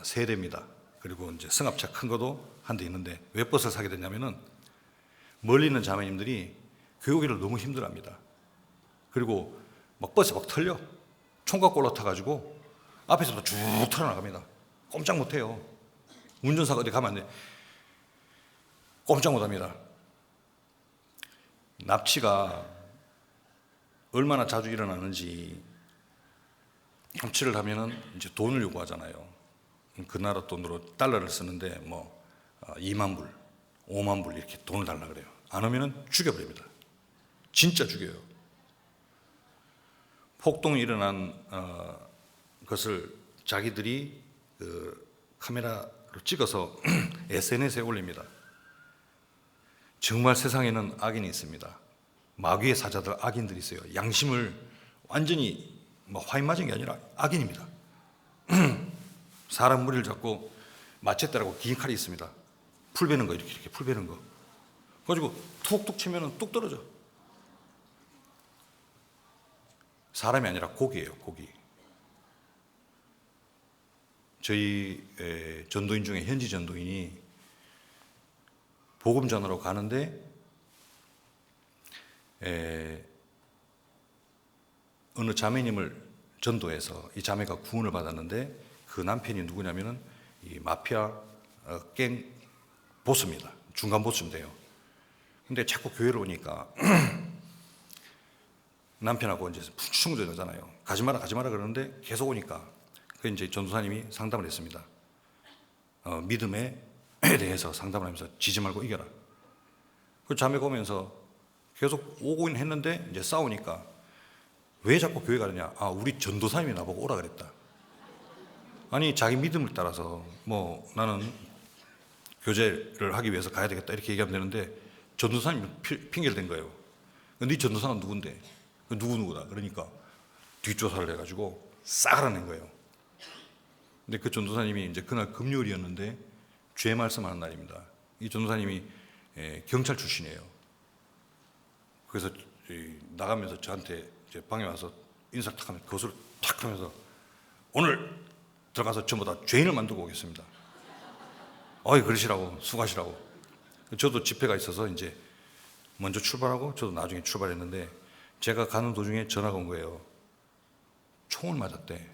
3대입니다. 그리고 이제 승합차 큰 것도 한 대 있는데 왜 버스를 사게 됐냐면은 멀리 있는 자매님들이 교육을 너무 힘들어합니다. 그리고 막 버스 막 털려. 총 갖고 올라타가지고 앞에서부터 쭉 털어나갑니다. 꼼짝 못해요. 운전사가 어디 가면 안 돼. 꼼짝 못합니다. 납치가 얼마나 자주 일어나는지, 납치를 하면은 이제 돈을 요구하잖아요. 그 나라 돈으로 달러를 쓰는데 뭐 2만 불, 5만 불 이렇게 돈을 달라 그래요. 안 오면은 죽여버립니다. 진짜 죽여요. 폭동이 일어난 것을 자기들이 그 카메라로 찍어서 SNS에 올립니다. 정말 세상에는 악인이 있습니다. 마귀의 사자들, 악인들이 있어요. 양심을 완전히 화인 맞은 게 아니라 악인입니다. 사람 머리를 잡고 마체테라고 긴 칼이 있습니다. 풀 베는 거, 이렇게 풀 베는 거. 그래가지고 툭툭 치면은 뚝 떨어져. 사람이 아니라 고기예요, 고기. 저희 전도인 중에 현지 전도인이 복음 전하러 가는데 어느 자매님을 전도해서 이 자매가 구원을 받았는데 그 남편이 누구냐면은 이 마피아 갱 보스입니다. 중간 보스면 돼요. 근데 자꾸 교회를 오니까 남편하고 이제 충돌하잖아요. 가지 마라 그러는데 계속 오니까 그 이제 전도사님이 상담을 했습니다. 믿음에 대해서 상담을 하면서 지지 말고 이겨라. 그 자매가 오면서 계속 오고는 했는데 이제 싸우니까 왜 자꾸 교회 가느냐? 우리 전도사님이 나보고 오라 그랬다. 아니, 자기 믿음을 따라서 뭐 나는 교제를 하기 위해서 가야 되겠다 이렇게 얘기하면 되는데 전도사님이 핑계를 댄 거예요. 네 전도사는 누군데? 누구다. 그러니까 뒷조사를 해가지고 싹 알아낸 거예요. 근데 그 전도사님이 이제 그날 금요일이었는데 죄 말씀하는 날입니다. 이 전도사님이 경찰 출신이에요. 그래서 나가면서 저한테 이제 방에 와서 인사를 탁 하면 거수를 탁 하면서 오늘 들어가서 전부 다 죄인을 만들고 오겠습니다. 그러시라고, 수고하시라고. 저도 집회가 있어서 이제 먼저 출발하고 저도 나중에 출발했는데 제가 가는 도중에 전화가 온 거예요. 총을 맞았대.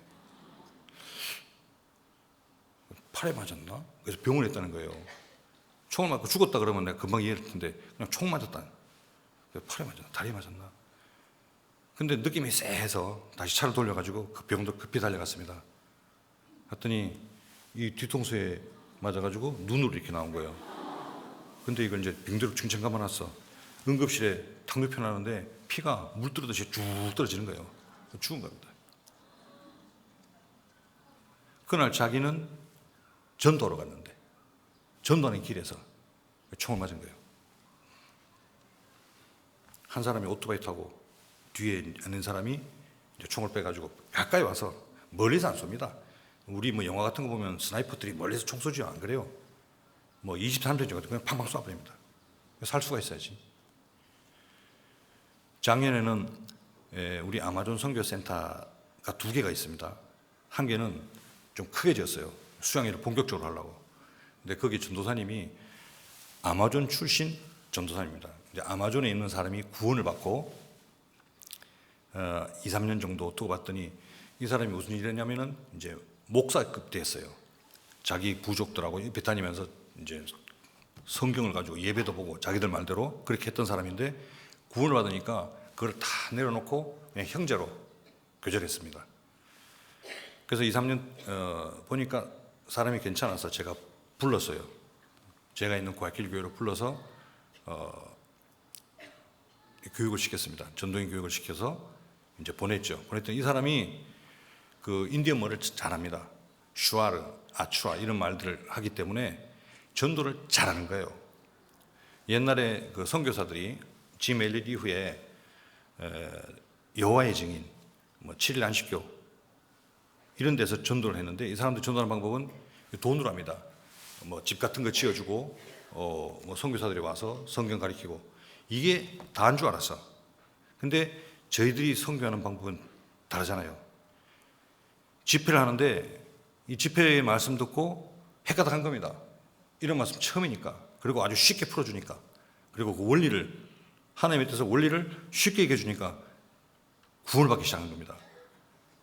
팔에 맞았나? 그래서 병원에 있다는 거예요. 총을 맞고 죽었다 그러면 내가 금방 이해할 텐데 그냥 총 맞았다. 팔에 맞았나? 다리에 맞았나? 근데 느낌이 쎄해서 다시 차를 돌려가지고 그 병도 급히 달려갔습니다. 갔더니 이 뒤통수에 맞아가지고 눈으로 이렇게 나온 거예요. 근데 이걸 이제 빙대로 충청 감아놨어. 응급실에 탁 눕혀놨는데 피가 물 떨어지듯이 쭉 떨어지는 거예요. 죽은 겁니다. 그날 자기는 전도하러 갔는데 전도하는 길에서 총을 맞은 거예요. 한 사람이 오토바이 타고 뒤에 있는 사람이 이제 총을 빼가지고 가까이 와서 멀리서 안 쏩니다. 우리 뭐 영화 같은 거 보면 스나이퍼들이 멀리서 총 쏘지 안 그래요. 뭐 23cm 같은 그냥 팡팡 쏴버립니다. 살 수가 있어야지. 작년에는 우리 아마존 선교센터가 2개가 있습니다. 한 개는 좀 크게 지었어요. 수양회를 본격적으로 하려고. 근데 거기 전도사님이 아마존 출신 전도사님입니다. 이제 아마존에 있는 사람이 구원을 받고 2, 3년 정도 두고 봤더니 이 사람이 무슨 일을 했냐면은 이제 목사급 됐어요. 자기 부족들하고 옆에 다니면서 이제 성경을 가지고 예배도 보고 자기들 말대로 그렇게 했던 사람인데 구원을 받으니까 그걸 다 내려놓고 그냥 형제로 교제했습니다. 그래서 2, 3년 보니까 사람이 괜찮아서 제가 불렀어요. 제가 있는 구하길 교회로 불러서 교육을 시켰습니다. 전도인 교육을 시켜서 이제 보냈죠. 보냈더니 이 사람이 그 인디언어를 잘합니다. 슈아르, 아추아 이런 말들을 하기 때문에 전도를 잘하는 거예요. 옛날에 그 선교사들이 짐 엘릿 이후에 여호와의 증인, 뭐 7일 안식교 이런 데서 전도를 했는데 이 사람들 전도하는 방법은 돈으로 합니다. 뭐 집 같은 거 지어주고 뭐 선교사들이 와서 성경 가르치고 이게 다인 줄 알았어. 근데 저희들이 선교하는 방법은 다르잖아요. 집회를 하는데 이 집회의 말씀 듣고 헷가닥 한 겁니다. 이런 말씀 처음이니까. 그리고 아주 쉽게 풀어주니까. 그리고 그 원리를, 하나님의 뜻의 원리를 쉽게 얘기해 주니까 구원을 받기 시작한 겁니다.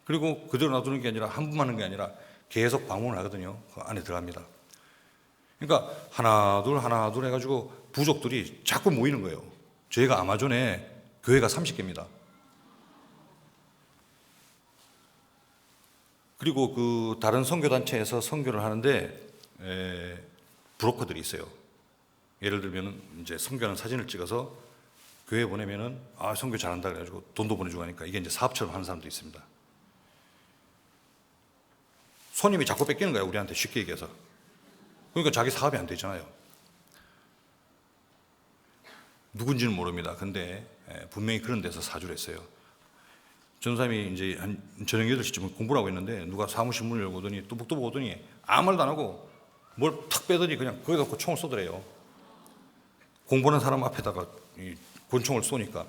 그리고 그대로 놔두는 게 아니라 한 분만 하는 게 아니라 계속 방문을 하거든요. 그 안에 들어갑니다. 그러니까 하나 둘 해가지고 부족들이 자꾸 모이는 거예요. 저희가 아마존에 교회가 30개입니다. 그리고 그 다른 선교단체에서 선교를 하는데 브로커들이 있어요. 예를 들면 이제 선교하는 사진을 찍어서 교회에 보내면은 선교 잘한다 그래가지고 돈도 보내주고 하니까 이게 이제 사업처럼 하는 사람도 있습니다. 손님이 자꾸 뺏기는 거예요, 우리한테 쉽게 얘기해서. 그러니까 자기 사업이 안 되잖아요. 누군지는 모릅니다. 근데 분명히 그런 데서 사주를 했어요. 전사님이 이제 한 저녁 8시쯤 공부를 하고 있는데 누가 사무실 문을 열고 오더니 뚜벅뚜벅 오더니 아무 말도 안 하고 뭘 탁 빼더니 그냥 거기다 놓고 총을 쏘더래요. 공부하는 사람 앞에다가 이 권총을 쏘니까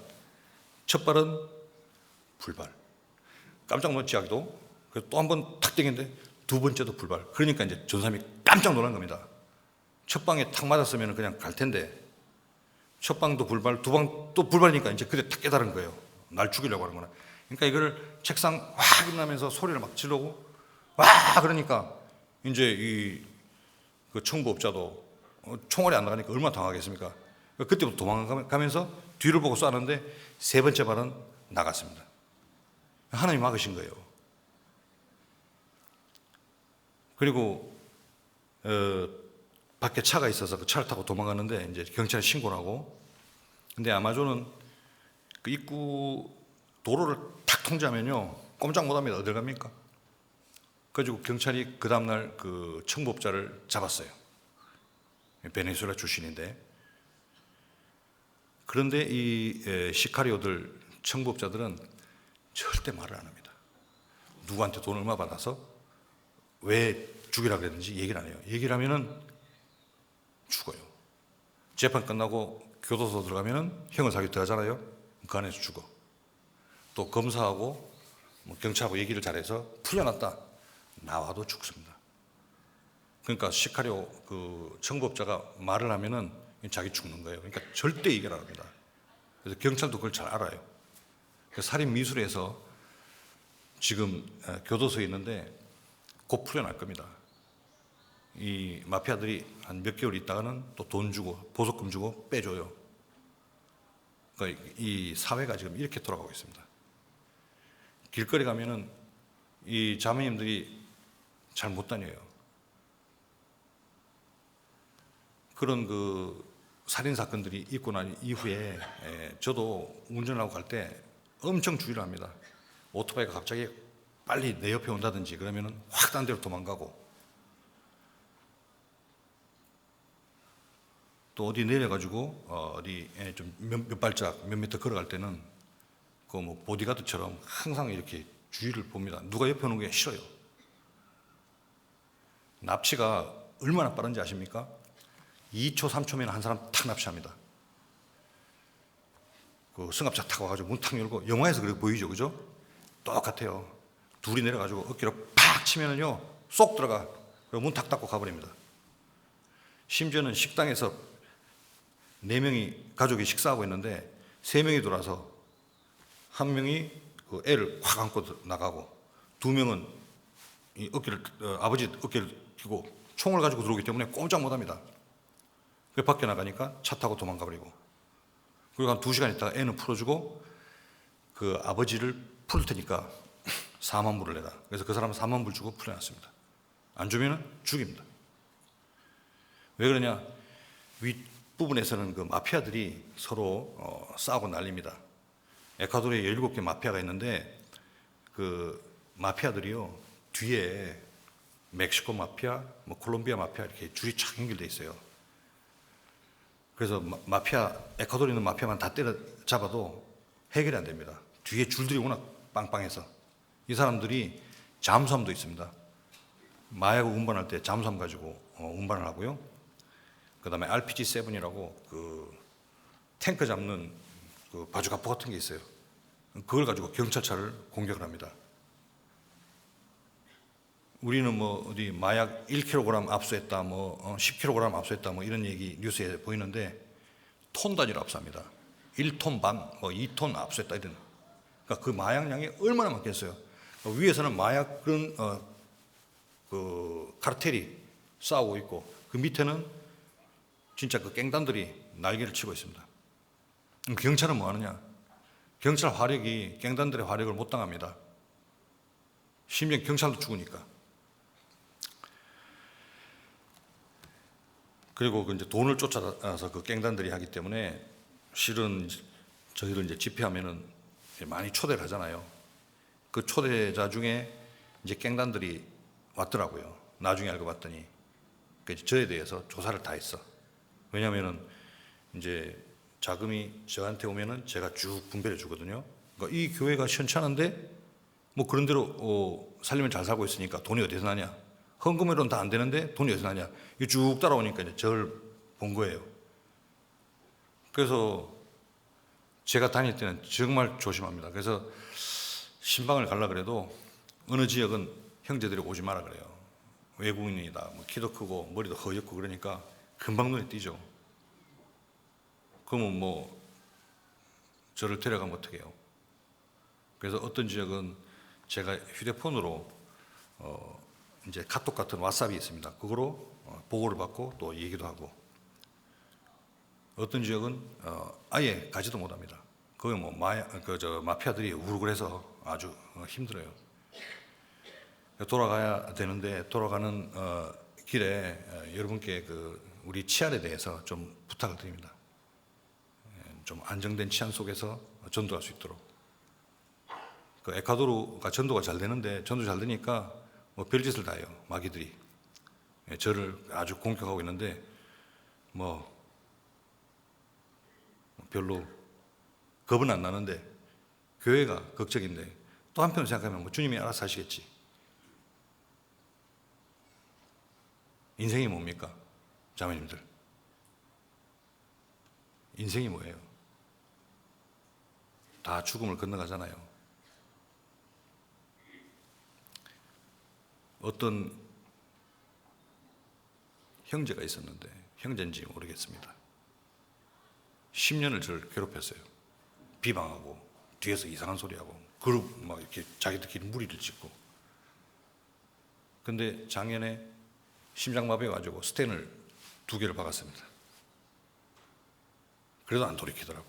첫 발은 불발. 깜짝 놀랐지 자기도. 그래서 또 한 번 탁 땡겼는데 두 번째도 불발. 그러니까 이제 전사님이 깜짝 놀란 겁니다. 첫 방에 탁 맞았으면 그냥 갈 텐데 첫 방도 불발, 두 방 또 불발이니까 이제 그때 탁 깨달은 거예요. 날 죽이려고 하는 거나. 그러니까 이거를 책상 확 일어나면서 소리를 막 지르고 와 그러니까 이제 그 청부업자도 총알이 안 나가니까 얼마나 당하겠습니까? 그때부터 도망가면서 뒤를 보고 쐈는데 세 번째 발은 나갔습니다. 하나님 막으신 거예요. 그리고 밖에 차가 있어서 그 차를 타고 도망갔는데 이제 경찰에 신고를 하고, 근데 아마존은 그 입구 도로를 탁 통제하면요 꼼짝 못합니다. 어딜 갑니까? 그래가지고 경찰이 그 다음날 그 청부업자를 잡았어요. 베네수엘라 출신인데. 그런데 이 시카리오들 청부업자들은 절대 말을 안 합니다. 누구한테 돈 얼마 받아서 왜 죽이라 그랬는지 얘기를 안 해요. 얘기를 하면은 죽어요. 재판 끝나고 교도소 들어가면은 형을 들어가잖아요. 그 안에서 죽어. 또 검사하고 경찰하고 얘기를 잘해서 풀려났다. 나와도 죽습니다. 그러니까 시카리오 그 청부업자가 말을 하면은 자기 죽는 거예요. 그러니까 절대 얘기를 안 합니다. 그래서 경찰도 그걸 잘 알아요. 살인 미수에서 지금 교도소에 있는데 곧 풀려날 겁니다. 이 마피아들이 한 몇 개월 있다가는 또 돈 주고 보석금 주고 빼줘요. 그러니까 이 사회가 지금 이렇게 돌아가고 있습니다. 길거리 가면은 이 자매님들이 잘 못 다녀요. 그런 그 살인 사건들이 있고 난 이후에 저도 운전을 하고 갈 때 엄청 주의를 합니다. 오토바이가 갑자기 빨리 내 옆에 온다든지 그러면은 확 딴 데로 도망가고, 또 어디 내려가지고 어디 좀 몇 발짝 몇 미터 걸어갈 때는 그 뭐 보디가드처럼 항상 이렇게 주의를 봅니다. 누가 옆에 오는 게 싫어요. 납치가 얼마나 빠른지 아십니까? 2초 3초면 한 사람 탁 납치합니다. 그 승합차 타고 와가지고 문 탁 열고, 영화에서 그렇게 보이죠, 그죠? 똑같아요. 둘이 내려가지고 어깨로 팍 치면은요 쏙 들어가. 그리고 문 탁 닫고 가버립니다. 심지어는 식당에서 4명이 가족이 식사하고 있는데 3명이 돌아서 한 명이 그 애를 확 안고 나가고 2명은 이 어깨를 아버지 어깨를 쥐고 총을 가지고 들어오기 때문에 꼼짝 못합니다. 그 밖에 나가니까 차 타고 도망가 버리고, 그리고 한 2시간 있다가 애는 풀어주고 그 아버지를 풀 테니까 4만 불을 내라. 그래서 그 사람은 4만 불 주고 풀려났습니다. 안 주면은 죽입니다. 왜 그러냐? 윗부분에서는 그 마피아들이 서로 싸우고 난립니다. 에콰도르에 17개 마피아가 있는데 그 마피아들이요 뒤에 멕시코 마피아, 뭐 콜롬비아 마피아 이렇게 줄이 쫙 연결돼 있어요. 그래서 에콰도르에 있는 마피아만 다 때려잡아도 해결이 안 됩니다. 뒤에 줄들이 워낙 빵빵해서 이 사람들이 잠수함도 있습니다. 마약을 운반할 때 잠수함 가지고 운반을 하고요. 그다음에 RPG-7이라고 그 탱크 잡는 그 바주카포 같은 게 있어요. 그걸 가지고 경찰차를 공격을 합니다. 우리는 뭐 어디 마약 1kg 압수했다, 뭐 10kg 압수했다, 뭐 이런 얘기 뉴스에 보이는데 톤 단위로 압수합니다. 1톤 반, 뭐 2톤 압수했다 이런. 그러니까 그 마약량이 얼마나 많겠어요. 위에서는 마약 그런 그 카르텔이 싸우고 있고 그 밑에는 진짜 그 갱단들이 날개를 치고 있습니다. 경찰은 뭐 하느냐? 경찰 화력이 갱단들의 화력을 못 당합니다. 심지어 경찰도 죽으니까. 그리고 이제 돈을 쫓아서 그 갱단들이 하기 때문에 실은 저희를 이제 집회하면은 많이 초대를 하잖아요. 그 초대자 중에 이제 갱단들이 왔더라고요. 나중에 알고 봤더니 저에 대해서 조사를 다 했어. 왜냐하면은 이제 자금이 저한테 오면은 제가 쭉 분배를 주거든요. 그러니까 이 교회가 현찮은데 뭐 그런 대로 살림을 잘 살고 있으니까 돈이 어디서 나냐? 헌금으로는 다 안 되는데 돈이 어디서 나냐? 이 쭉 따라오니까 이제 저를 본 거예요. 그래서 제가 다닐 때는 정말 조심합니다. 그래서 신방을 가려 그래도 어느 지역은 형제들이 오지 마라 그래요. 외국인이다, 뭐 키도 크고 머리도 허옇고 그러니까 금방 눈에 띄죠. 그러면 뭐 저를 데려가면 어떻게 해요? 그래서 어떤 지역은 제가 휴대폰으로 이제 카톡 같은 왓삽이 있습니다. 그거로 보고를 받고 또 얘기도 하고, 어떤 지역은 아예 가지도 못합니다. 거기 뭐 마피아들이 우르르 해서 아주 힘들어요. 돌아가야 되는데 돌아가는 길에 여러분께 우리 치안에 대해서 좀 부탁을 드립니다. 좀 안정된 치안 속에서 전도할 수 있도록. 그 에콰도르가 전도가 잘 되는데 전도 잘 되니까 뭐 별짓을 다 해요. 마귀들이 저를 아주 공격하고 있는데 뭐 별로 겁은 안 나는데 교회가 걱정인데 또 한편으로 생각하면 뭐 주님이 알아서 하시겠지. 인생이 뭡니까? 자매님들, 인생이 뭐예요? 다 죽음을 건너가잖아요. 어떤 형제가 있었는데, 형제인지 모르겠습니다. 10년을 저를 괴롭혔어요. 비방하고 뒤에서 이상한 소리하고 그룹 막 이렇게 자기들끼리 무리를 짓고. 근데 작년에 심장마비가 가지고 스텐을 2개를 박았습니다. 그래도 안 돌이키더라고.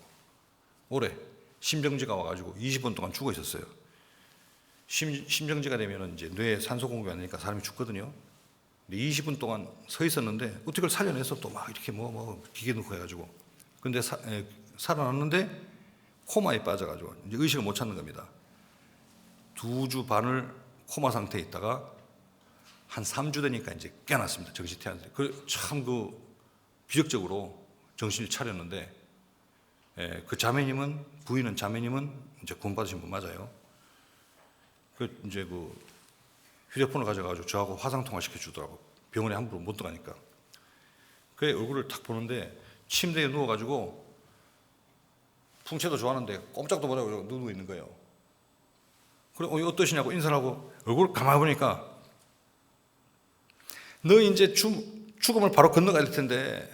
올해 심정지가 와가지고 20분 동안 죽어 있었어요. 심정지가 되면 이제 뇌에 산소 공급이 안 되니까 사람이 죽거든요. 근데 20분 동안 서 있었는데 어떻게 그걸 살려내서 또 막 이렇게 뭐 기계 넣고 해가지고. 근데 살아났는데 코마에 빠져가지고 이제 의식을 못 찾는 겁니다. 2주 반을 코마 상태에 있다가 한 3주 되니까 이제 깨어났습니다. 정신 태어났는데. 참 비적적으로 정신을 차렸는데, 그 자매님은, 부인은 자매님은 이제 구원 받으신 분 맞아요. 이제 휴대폰을 가져가지고 저하고 화상통화 시켜주더라고. 병원에 함부로 못 들어가니까. 그래 얼굴을 탁 보는데 침대에 누워가지고 풍채도 좋아하는데 꼼짝도 못하고 누워 있는 거예요. 그래 어떠시냐고 인사를 하고 얼굴을 가만히 보니까 너 이제 죽음을 바로 건너가야 될 텐데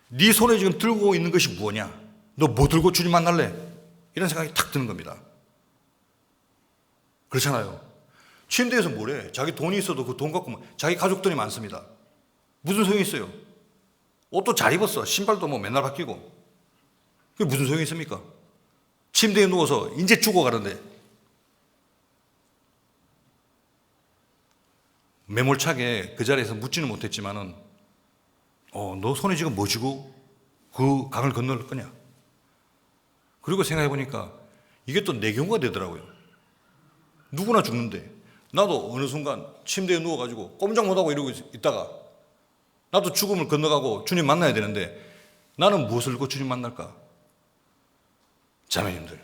네 손에 지금 들고 있는 것이 뭐냐? 너 뭐 들고 주님 만날래? 이런 생각이 탁 드는 겁니다. 그렇잖아요. 침대에서 뭐래? 자기 돈이 있어도 그 돈 갖고 자기 가족 돈이 많습니다. 무슨 소용이 있어요? 옷도 잘 입었어. 신발도 뭐 맨날 바뀌고. 그게 무슨 소용이 있습니까? 침대에 누워서 이제 죽어가는데 매몰차게 그 자리에서 묻지는 못했지만은 너 손에 지금 뭐 쥐고 그 강을 건널 거냐? 그리고 생각해 보니까 이게 또 내 경우가 되더라고요. 누구나 죽는데 나도 어느 순간 침대에 누워가지고 꼼짝 못하고 이러고 있다가 나도 죽음을 건너가고 주님 만나야 되는데 나는 무엇을 듣고 주님 만날까? 자매님들,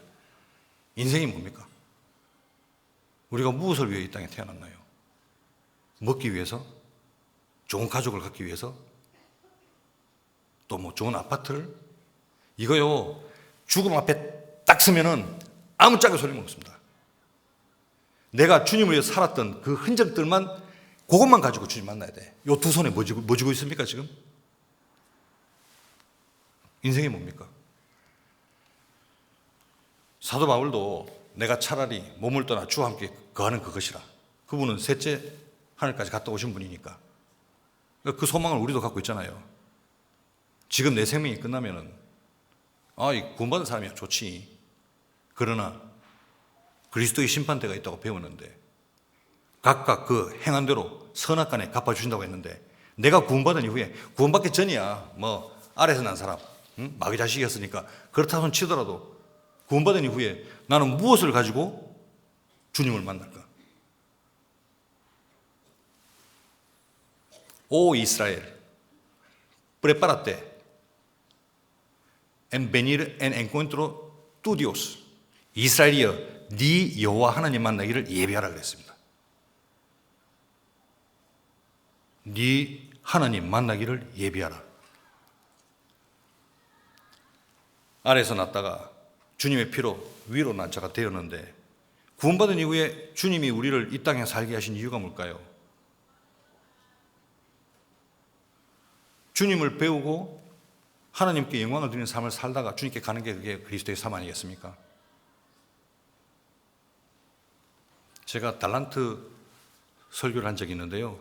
인생이 뭡니까? 우리가 무엇을 위해 이 땅에 태어났나요? 먹기 위해서? 좋은 가족을 갖기 위해서? 또 뭐 좋은 아파트를? 이거요, 죽음 앞에 딱 서면은 아무짝에 소리 먹습니다. 내가 주님을 위해 살았던 그 흔적들만, 그것만 가지고 주님 만나야 돼. 요 두 손에 뭐 쥐고 있습니까, 지금? 인생이 뭡니까? 사도 바울도 내가 차라리 몸을 떠나 주와 함께 거하는 그것이라. 그분은 셋째 하늘까지 갔다 오신 분이니까. 그 소망을 우리도 갖고 있잖아요. 지금 내 생명이 끝나면은, 이 구원받은 사람이야 좋지. 그러나 그리스도의 심판대가 있다고 배웠는데, 각각 그 행한 대로 선악간에 갚아주신다고 했는데, 내가 구원받은 이후에, 구원받기 전이야 뭐 아래에서 난 사람, 마귀 자식이었으니까 그렇다고 치더라도 구원받은 이후에 나는 무엇을 가지고 주님을 만날까? 오 이스라엘, prepárate en venir en encuentro tu Dios. 이스라엘이여, 네 여호와 하나님 만나기를 예비하라 그랬습니다. 네 하나님 만나기를 예비하라. 아래에서 났다가 주님의 피로 위로 난 자가 되었는데, 구원받은 이후에 주님이 우리를 이 땅에 살게 하신 이유가 뭘까요? 주님을 배우고 하나님께 영광을 드리는 삶을 살다가 주님께 가는 게 그게 그리스도의 삶 아니겠습니까? 제가 달란트 설교를 한 적이 있는데요,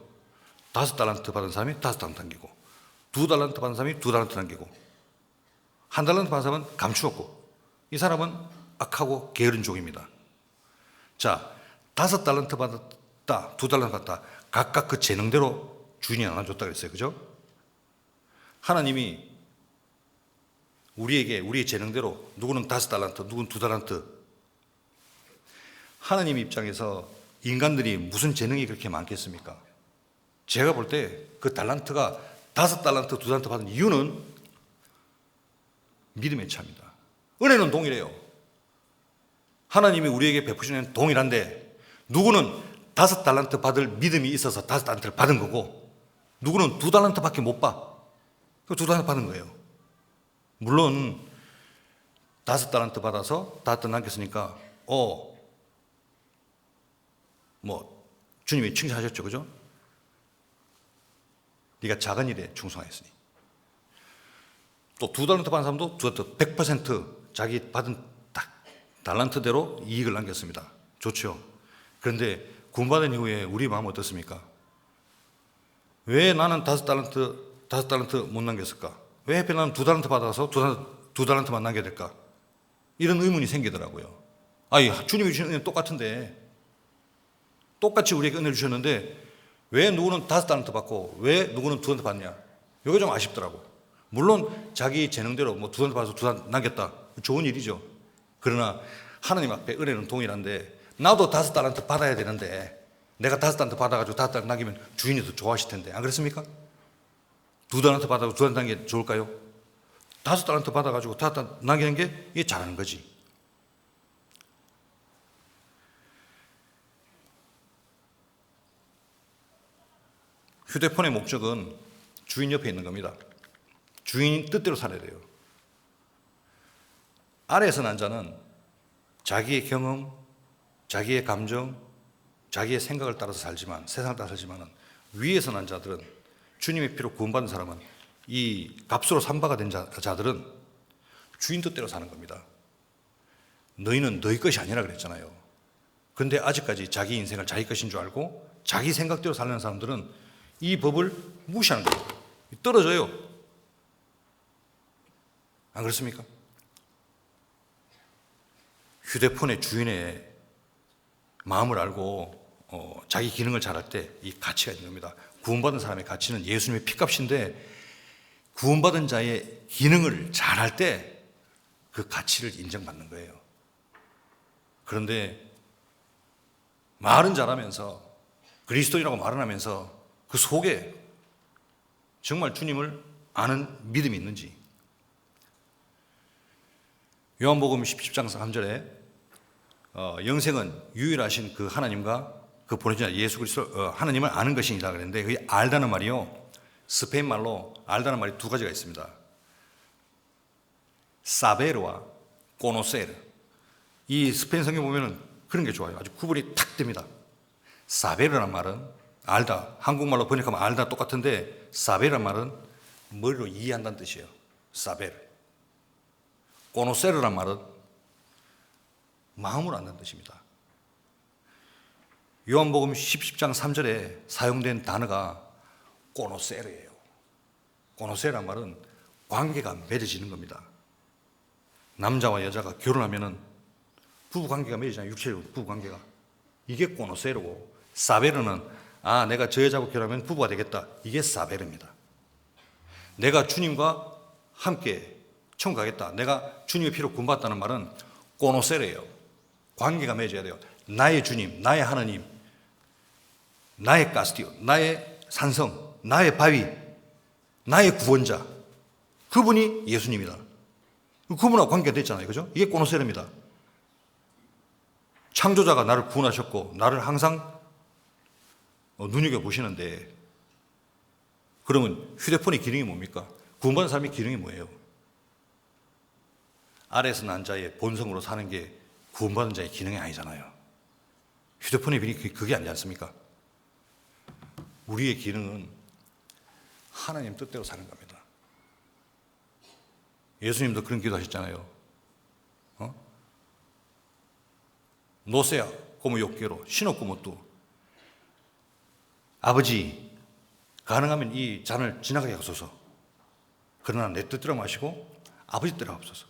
5달란트 받은 사람이 5달란트 남기고, 2달란트 받은 사람이 2달란트 남기고, 1달란트 받은 사람은 감추었고, 이 사람은 악하고 게으른 종입니다. 자, 5달란트 받았다, 2달란트 받았다, 각각 그 재능대로 주인이 나눠줬다 그랬어요. 그죠? 하나님이 우리에게 우리의 재능대로, 누구는 5달란트, 누구는 2달란트. 하나님 입장에서 인간들이 무슨 재능이 그렇게 많겠습니까? 제가 볼 때 그 달란트가 5달란트, 2달란트 받은 이유는 믿음의 차입니다. 은혜는 동일해요. 하나님이 우리에게 베푸시는 동일한데, 누구는 5달란트 받을 믿음이 있어서 5달란트를 받은 거고, 누구는 2달란트밖에 못 봐. 그 2달란트 받은 거예요. 물론 5달란트 받아서 5달란트 남겼으니까 뭐 주님이 칭찬하셨죠. 그죠? 네가 작은 일에 충성하였으니. 또 2달란트 받은 사람도 100% 자기 받은 달란트대로 이익을 남겼습니다. 좋죠. 그런데 구원받은 이후에 우리 마음은 어떻습니까? 왜 나는 5달란트 못 남겼을까? 왜 하필 나는 2달란트 받아서 2달란트만 남겨야 될까? 이런 의문이 생기더라고요. 주님이 주신 은혜는 똑같은데, 똑같이 우리에게 은혜를 주셨는데 왜 누구는 5달란트 받고 왜 누구는 2달란트 받냐? 이게 좀 아쉽더라고. 물론 자기 재능대로 뭐 2달란트 받아서 2달란트 남겼다, 좋은 일이죠. 그러나 하나님 앞에 은혜는 동일한데, 나도 5달란트 받아야 되는데 내가 5달란트 받아가지고 5달란트 남기면 주인이 더 좋아하실 텐데, 안 그렇습니까? 2달란트 받아가지고 2달란트 남기는 게 좋을까요? 5달란트 받아가지고 5달란트 남기는 게 이게 잘하는 거지. 휴대폰의 목적은 주인 옆에 있는 겁니다. 주인 뜻대로 살아야 돼요. 아래에서 난 자는 자기의 경험, 자기의 감정, 자기의 생각을 따라서 살지만, 세상을 따라 살지만, 위에서 난 자들은, 주님의 피로 구원받은 사람은, 이 값으로 삼바가 된 자들은 주인 뜻대로 사는 겁니다. 너희는 너희 것이 아니라 그랬잖아요. 그런데 아직까지 자기 인생을 자기 것인 줄 알고 자기 생각대로 사는 사람들은 이 법을 무시하는 거예요. 떨어져요. 안 그렇습니까? 휴대폰의 주인의 마음을 알고 자기 기능을 잘할 때 이 가치가 있는 겁니다. 구원받은 사람의 가치는 예수님의 피값인데, 구원받은 자의 기능을 잘할 때 그 가치를 인정받는 거예요. 그런데 말은 잘하면서, 그리스도인이라고 말은 하면서 그 속에 정말 주님을 아는 믿음이 있는지. 요한복음 10장 3절에 영생은 유일하신 그 하나님과 그 보내신 예수 그리스도 하나님을 아는 것이다 그랬는데 그 알다는 말이요, 스페인 말로 알다는 말이 두 가지가 있습니다. 사베르와 코노세르. 이 스페인 성경 보면은 그런 게 좋아요. 아주 구분이 탁 됩니다. 사베르란 말은 알다, 한국말로 번역하면 알다 똑같은데 사베르란 말은 머리로 이해한다는 뜻이에요. 사베르. 코노세르란 말은 마음으로 안다는 뜻입니다. 요한복음 10장 3절에 사용된 단어가 코노세르예요. 코노세르란 말은 관계가 맺어지는 겁니다. 남자와 여자가 결혼하면은 부부 관계가 맺어지잖아요. 육체적 부부 관계가. 이게 코노세르고, 사베르는 내가 저 여자하고 결혼하면 부부가 되겠다. 이게 사베르입니다. 내가 주님과 함께 천국 가겠다. 내가 주님의 피로 구원받았다는 말은 코노세르예요. 관계가 맺어야 돼요. 나의 주님, 나의 하나님, 나의 가스티오, 나의 산성, 나의 바위, 나의 구원자, 그분이 예수님이다. 그분하고 관계가 됐잖아요. 그죠? 이게 코노세르입니다. 창조자가 나를 구원하셨고 나를 항상 눈여겨보시는데, 그러면 휴대폰의 기능이 뭡니까? 구원받은 사람의 기능이 뭐예요? 아래에서 난 자의 본성으로 사는 게 구원받은 자의 기능이 아니잖아요. 휴대폰의 기능이 그게 아니지 않습니까? 우리의 기능은 하나님 뜻대로 사는 겁니다. 예수님도 그런 기도 하셨잖아요. 노세야 como yo quiero, sino como tú. 아버지, 가능하면 이 잔을 지나가게 하소서. 그러나 내 뜻대로 마시고 아버지 뜻대로 하옵소서.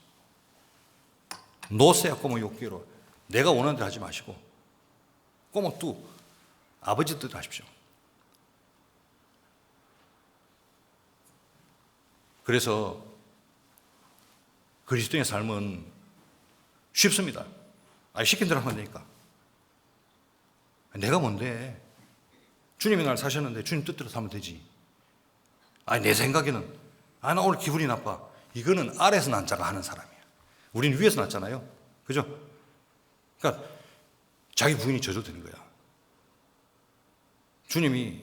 노세야 como yo quiero. 내가 원하는 대로 하지 마시고 como tú, 아버지 뜻대로 하십시오. 그래서 그리스도인의 삶은 쉽습니다. 시킨 대로 하면 되니까. 내가 뭔데? 주님이 날 사셨는데 주님 뜻대로 살면 되지. 내 생각에는 나 오늘 기분이 나빠. 이거는 아래에서 난 자가 하는 사람이야. 우리는 위에서 났잖아요. 그죠? 그러니까 자기 부인이 져도 되는 거야. 주님이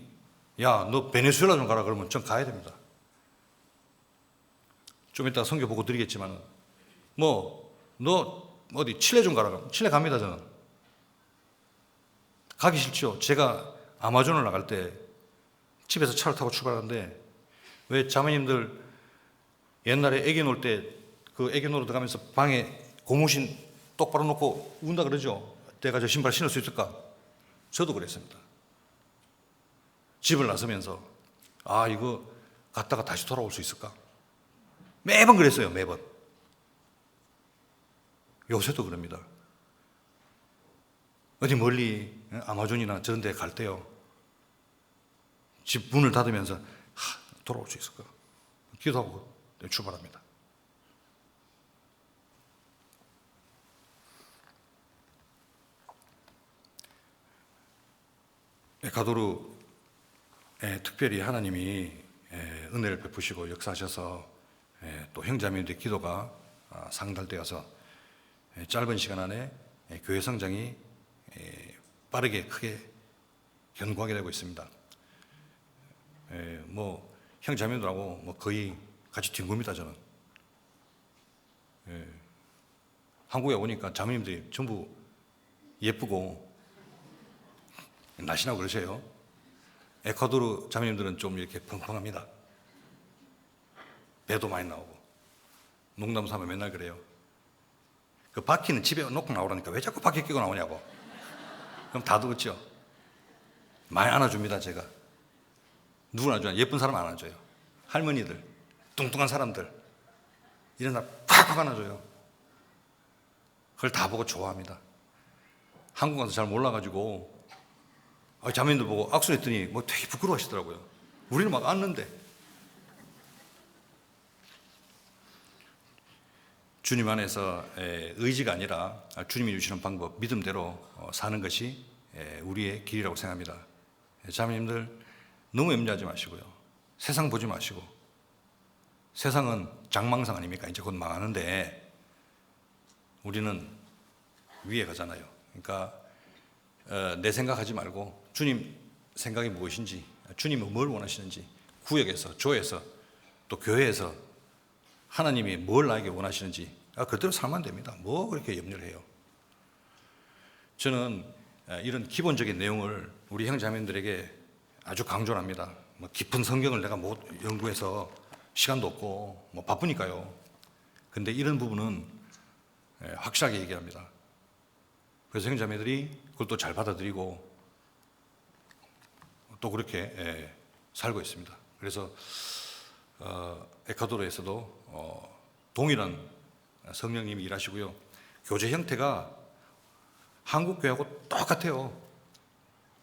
야, 너 베네수엘라 좀 가라 그러면 전 가야 됩니다. 좀 이따 성경 보고 드리겠지만 너 어디 칠레 좀 가라 그러면 칠레 갑니다. 저는 가기 싫죠. 제가 아마존을 나갈 때 집에서 차를 타고 출발하는데, 왜 자매님들 옛날에 애기 놀 때 그 애기 놀러 들어가면서 방에 고무신 똑바로 놓고 운다 그러죠. 내가 저 신발 신을 수 있을까? 저도 그랬습니다. 집을 나서면서 이거 갔다가 다시 돌아올 수 있을까? 매번 그랬어요. 매번. 요새도 그럽니다. 어디 멀리 아마존이나 저런 데 갈 때요, 집 문을 닫으면서 돌아올 수 있을까? 기도하고 출발합니다. 에콰도르에 특별히 하나님이 은혜를 베푸시고 역사하셔서 또 형제자매들의 기도가 상달되어서 짧은 시간 안에 교회 성장이 빠르게 크게 견고하게 되고 있습니다. 형제자매들하고 거의 같이 뒹굽니다. 저는 한국에 오니까 자매님들이 전부 예쁘고 날씬하고 그러세요. 에콰도르 자매님들은 좀 이렇게 펑펑합니다. 배도 많이 나오고. 농담 삼아 맨날 그래요. 그 바퀴는 집에 놓고 나오라니까 왜 자꾸 바퀴 끼고 나오냐고. 그럼 다 듣겠죠. 많이 안아줍니다. 제가. 누구나 안아줘요? 예쁜 사람 안아줘요. 할머니들, 뚱뚱한 사람들, 이런 사람 팍팍 안아줘요. 그걸 다 보고 좋아합니다. 한국 가서 잘 몰라가지고 자매님들 보고 악수했더니 되게 부끄러워하시더라고요. 우리는 막 안는데. 주님 안에서 의지가 아니라 주님이 주시는 방법, 믿음대로 사는 것이 우리의 길이라고 생각합니다. 자매님들 너무 염려하지 마시고요. 세상 보지 마시고. 세상은 장망상 아닙니까? 이제 곧 망하는데 우리는 위에 가잖아요. 그러니까 내 생각하지 말고 주님 생각이 무엇인지, 주님은 뭘 원하시는지, 구역에서, 조에서, 또 교회에서 하나님이 뭘 나에게 원하시는지 그대로 살면 됩니다. 뭐 그렇게 염려를 해요. 저는 이런 기본적인 내용을 우리 형제자매들에게 아주 강조합니다. 뭐 깊은 성경을 내가 못 연구해서 시간도 없고 뭐 바쁘니까요. 근데 이런 부분은 확실하게 얘기합니다. 그래서 형제자매들이 그걸 또 잘 받아들이고 또 그렇게 살고 있습니다. 그래서 에콰도르에서도 동일한 성령님이 일하시고요. 교제 형태가 한국 교회하고 똑같아요.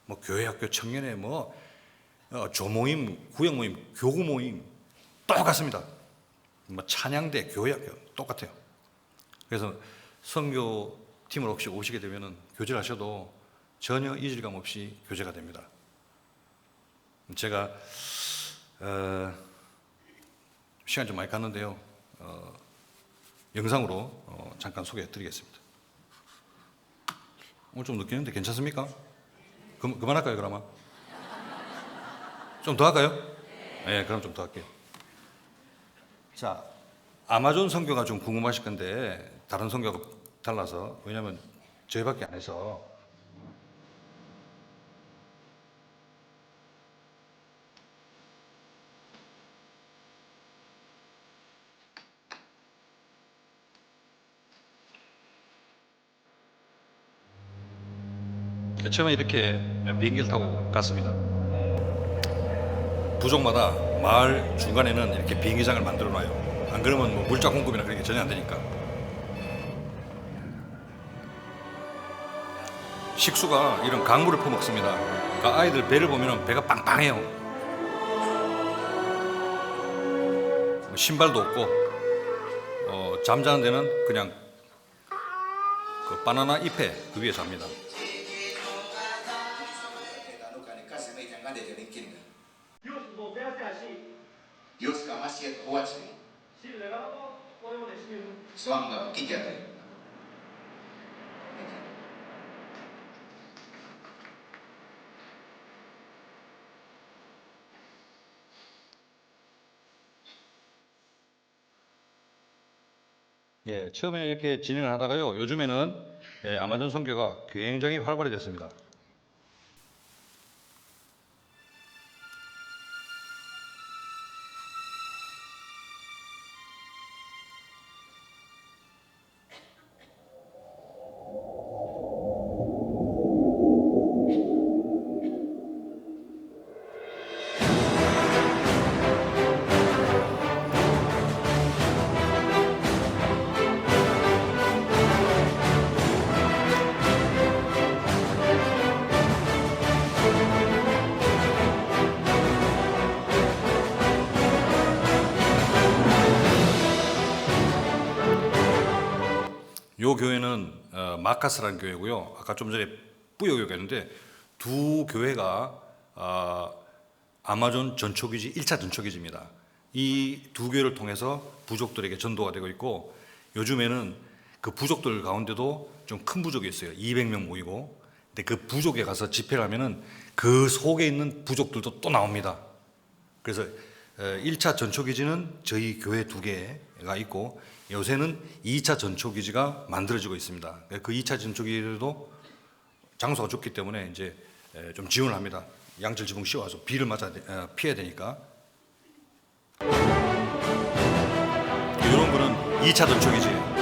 뭐 교회학교 청년회, 뭐 조모임, 구역모임, 교구 모임 똑같습니다. 뭐 찬양대, 교회학교 똑같아요. 그래서 선교팀을 혹시 오시게 되면은 교제를 하셔도 전혀 이질감 없이 교제가 됩니다. 제가 시간 좀 많이 갔는데요. 영상으로 잠깐 소개해 드리겠습니다. 오늘 좀 늦겠는데 괜찮습니까? 그만할까요, 그러면? 좀 더 할까요? 네, 그럼 좀 더 할게요. 자, 아마존 선교가 좀 궁금하실 건데 다른 선교가 달라서, 왜냐하면 저희밖에 안 해서. 처음에 이렇게 비행기를 타고 갔습니다. 부족마다 마을 중간에는 이렇게 비행기장을 만들어 놔요. 안 그러면 뭐 물자 공급이나 그런 게 전혀 안 되니까. 식수가 이런 강물을 퍼먹습니다. 그러니까 아이들 배를 보면 배가 빵빵해요. 뭐 신발도 없고 잠자는 데는 그냥 그 바나나 잎에 그 위에 잡니다. Dios jamás llegó así. Songa kijate. 예, 처음에 이렇게 진행을 하다가요. 요즘에는 아마존 선교가 굉장히 활발해졌습니다. 요 교회는 마카스라는 교회고요. 아까 좀 전에 뿌요 교회가 있는데 두 교회가 아마존 전초기지 1차 전초기지입니다. 이 두 교회를 통해서 부족들에게 전도가 되고 있고, 요즘에는 그 부족들 가운데도 좀 큰 부족이 있어요. 200명 모이고. 근데 그 부족에 가서 집회를 하면은 그 속에 있는 부족들도 또 나옵니다. 그래서 1차 전초기지는 저희 교회 두 개가 있고, 요새는 2차 전초기지가 만들어지고 있습니다. 그 2차 전초기지도 장소가 좁기 때문에 이제 좀 지원을 합니다. 양철 지붕 씌워서 비를 맞아 피해야 되니까. 이런 거는 2차 전초기지예요.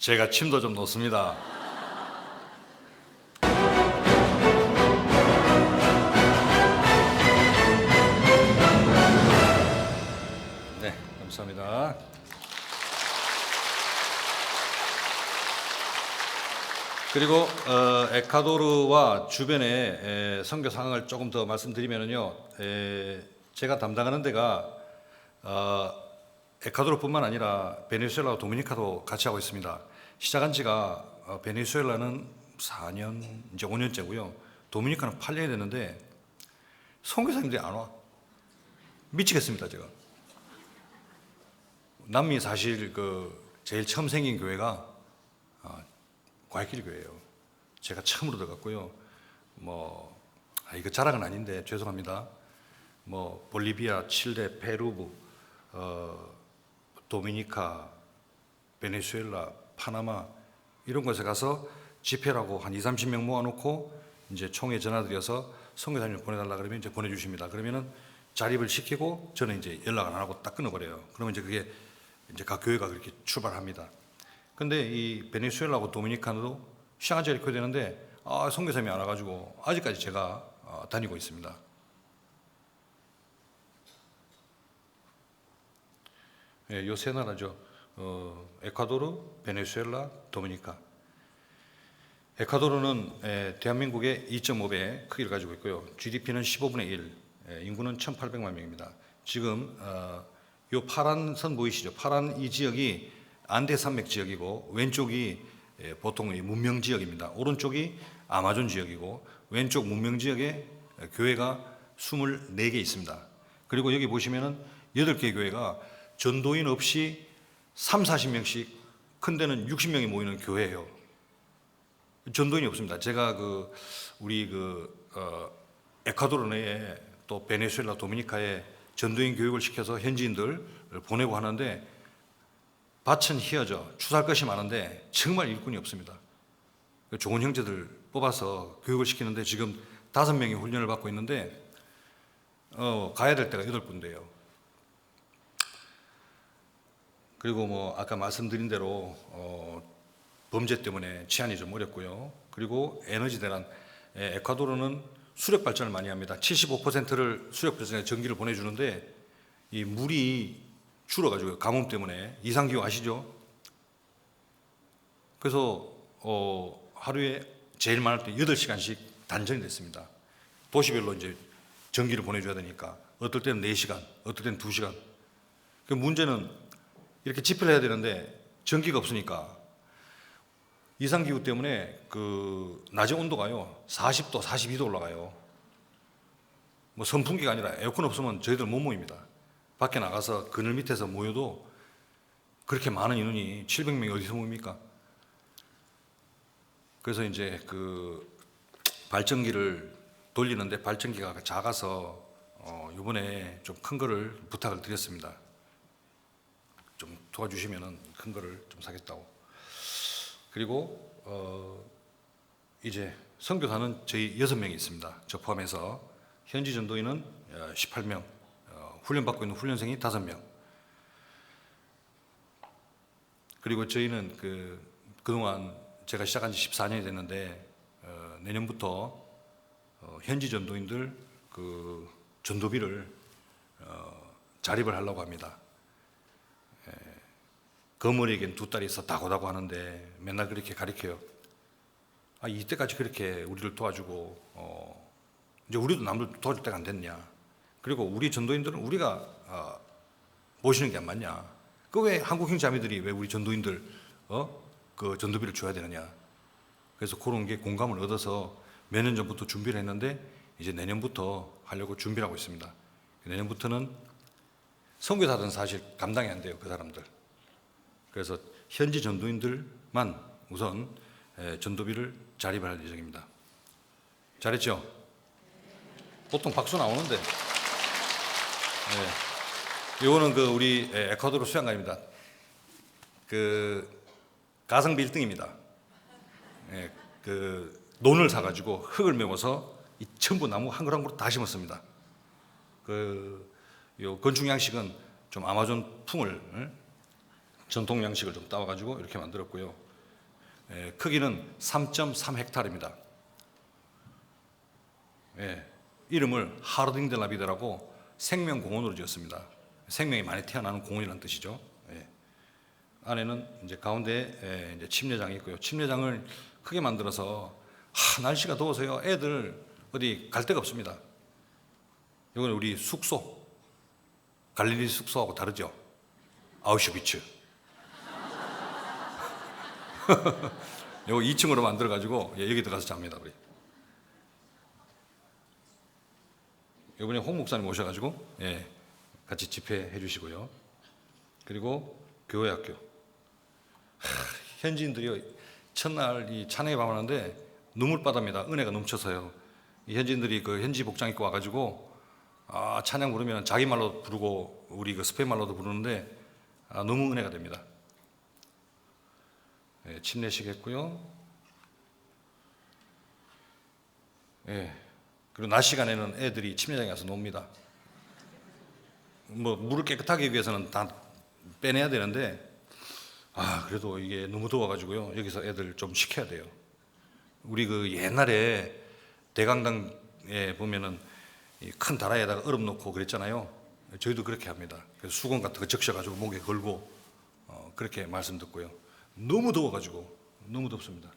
제가 침도 좀 놓습니다. 네, 감사합니다. 그리고 에콰도르와 주변의 선교 상황을 조금 더 말씀드리면요, 제가 담당하는 데가 에콰도르뿐만 아니라 베네수엘라와 도미니카도 같이 하고 있습니다. 시작한 지가 베네수엘라는 4년, 이제 5년째고요. 도미니카는 8년이 됐는데 선교사님들이 안 와. 미치겠습니다, 제가. 남미 사실 제일 처음 생긴 교회가 과일길 교회예요. 제가 처음으로 들어갔고요. 이거 자랑은 아닌데 죄송합니다. 볼리비아, 칠레, 페루, 도미니카, 베네수엘라, 파나마 이런 곳에 가서 집회라고 한 20-30명 모아놓고 이제 총회 전화드려서 선교사님을 보내달라 그러면 이제 보내주십니다. 그러면은 자립을 시키고 저는 이제 연락을 안 하고 딱 끊어버려요. 그러면 이제 그게 이제 각 교회가 그렇게 출발합니다. 근데 이 베네수엘라하고 도미니카도 시간이 이렇게 되는데 선교사님이 안 와가지고 아직까지 제가 다니고 있습니다. 예, 요 세 나라죠. 에콰도르, 베네수엘라, 도미니카. 에콰도르는 대한민국의 2.5배 크기를 가지고 있고요. GDP는 15분의 1, 인구는 1,800만 명입니다. 지금 요 파란 선 보이시죠? 파란 이 지역이 안데 산맥 지역이고 왼쪽이 보통 문명 지역입니다. 오른쪽이 아마존 지역이고 왼쪽 문명 지역에 교회가 24개 있습니다. 그리고 여기 보시면은 8개 교회가 전도인 없이 30-40명씩, 큰 데는 60명이 모이는 교회예요. 전도인이 없습니다. 제가 우리 에콰도르 내에 또 베네수엘라, 도미니카에 전도인 교육을 시켜서 현지인들 보내고 하는데 밭은 희어져 추수할 것이 많은데 정말 일꾼이 없습니다. 좋은 형제들 뽑아서 교육을 시키는데 지금 5명이 훈련을 받고 있는데 가야 될 때가 8군데예요. 그리고 아까 말씀드린 대로 범죄 때문에 치안이 좀 어렵고요. 그리고 에너지 대란, 에콰도르는 수력 발전을 많이 합니다. 75%를 수력 발전에 전기를 보내주는데 이 물이 줄어가지고 가뭄 때문에 이상기후 아시죠? 그래서 하루에 제일 많을 때 8시간씩 단전이 됐습니다. 도시별로 이제 전기를 보내줘야 되니까 어떨 때는 4시간, 어떨 때는 2시간. 그 문제는 이렇게 집회를 해야 되는데 전기가 없으니까 이상기후 때문에 낮에 온도가요 40도, 42도 올라가요. 선풍기가 아니라 에어컨 없으면 저희들 못 모입니다. 밖에 나가서 그늘 밑에서 모여도 그렇게 많은 인원이 700명이 어디서 모입니까? 그래서 이제 발전기를 돌리는데 발전기가 작아서 이번에 좀 큰 거를 부탁을 드렸습니다. 좀 도와주시면은 큰 거를 좀 사겠다고. 그리고 이제 선교사는 저희 6명이 있습니다. 저 포함해서 현지 전도인은 18명, 훈련받고 있는 훈련생이 5명. 그리고 저희는 그동안 제가 시작한 지 14년이 됐는데 내년부터 현지 전도인들 전도비를 자립을 하려고 합니다. 거머리에겐 2딸이 있었다고 하는데 맨날 그렇게 가르쳐요. 이때까지 그렇게 우리를 도와주고 이제 우리도 남들 도와줄 때가 안 됐냐. 그리고 우리 전도인들은 우리가 모시는 게 안 맞냐. 왜 한국 형제자매들이 왜 우리 전도인들 전도비를 줘야 되느냐. 그래서 그런 게 공감을 얻어서 몇 년 전부터 준비를 했는데 이제 내년부터 하려고 준비를 하고 있습니다. 내년부터는 선교사들은 사실 감당이 안 돼요, 그 사람들. 그래서 현지 전도인들만 우선 전도비를 자립을 할 예정입니다. 잘했죠? 보통 박수 나오는데. 이거는 우리 에콰도르 수양가입니다. 가성비 1등입니다. 논을 사가지고 흙을 메워서 이 전부 나무 한 그루 한 그루 다 심었습니다. 요 건축 양식은 좀 아마존 풍을 전통 양식을 좀 따와가지고 이렇게 만들었고요. 크기는 3.3헥타르입니다. 이름을 하르딩 델 라비드라고 생명공원으로 지었습니다. 생명이 많이 태어나는 공원이라는 뜻이죠. 안에는 이제 가운데 이제 침례장이 있고요. 침례장을 크게 만들어서 날씨가 더워서요. 애들 어디 갈 데가 없습니다. 이건 우리 숙소, 갈릴리 숙소하고 다르죠. 아우슈비츠. 요거 2층으로 만들어 가지고 여기 들어가서 잡니다. 우리 이번에 홍 목사님 오셔가지고 같이 집회해 주시고요. 그리고 교회 학교. 현지인들이 첫날 이 찬양회 밤하는데 눈물바다입니다. 은혜가 넘쳐서요. 이 현지인들이 그 현지 복장 입고 와가지고 찬양 부르면 자기 말로 부르고 우리 그 스페인 말로도 부르는데 너무 은혜가 됩니다. 침례식 했고요. 그리고 낮 시간에는 애들이 침례장에 가서 놉니다. 뭐 물을 깨끗하게 위해서는 다 빼내야 되는데 그래도 이게 너무 더워가지고요. 여기서 애들 좀 식혀야 돼요. 우리 그 옛날에 대강당에 보면은 큰 다라에다가 얼음 넣고 그랬잖아요. 저희도 그렇게 합니다. 그래서 수건 같은 거 적셔가지고 목에 걸고 그렇게 말씀 듣고요. 너무 더워가지고 너무 덥습니다.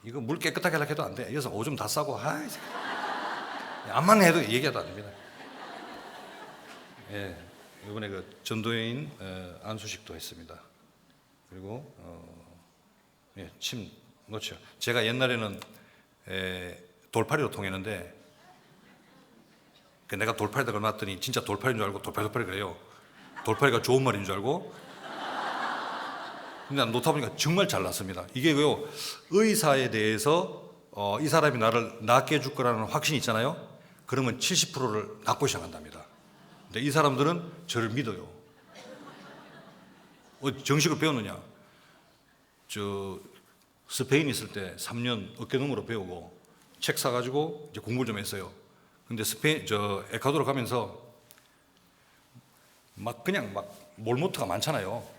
이거 물 깨끗하게 하려고 해도 안 돼. 여기서 오줌 다 싸고 암만 해도 얘기해도 안 됩니다. 이번에 그 전도인 안수식도 했습니다. 그리고 침 놓죠. 제가 옛날에는 돌팔이로 통했는데 내가 돌팔이다 그러놨더니 진짜 돌팔이인 줄 알고 돌팔이 그래요. 돌팔이가 좋은 말인 줄 알고. 근데 놓다 보니까 정말 잘 났습니다. 이게요, 의사에 대해서 이 사람이 나를 낫게 해줄 거라는 확신이 있잖아요. 그러면 70%를 낫고 시작한답니다. 근데 이 사람들은 저를 믿어요. 정식을 배웠느냐? 저 스페인 있을 때 3년 어깨너머로 배우고 책 사가지고 이제 공부를 좀 했어요. 근데 에콰도르 가면서 그냥 몰모트가 많잖아요.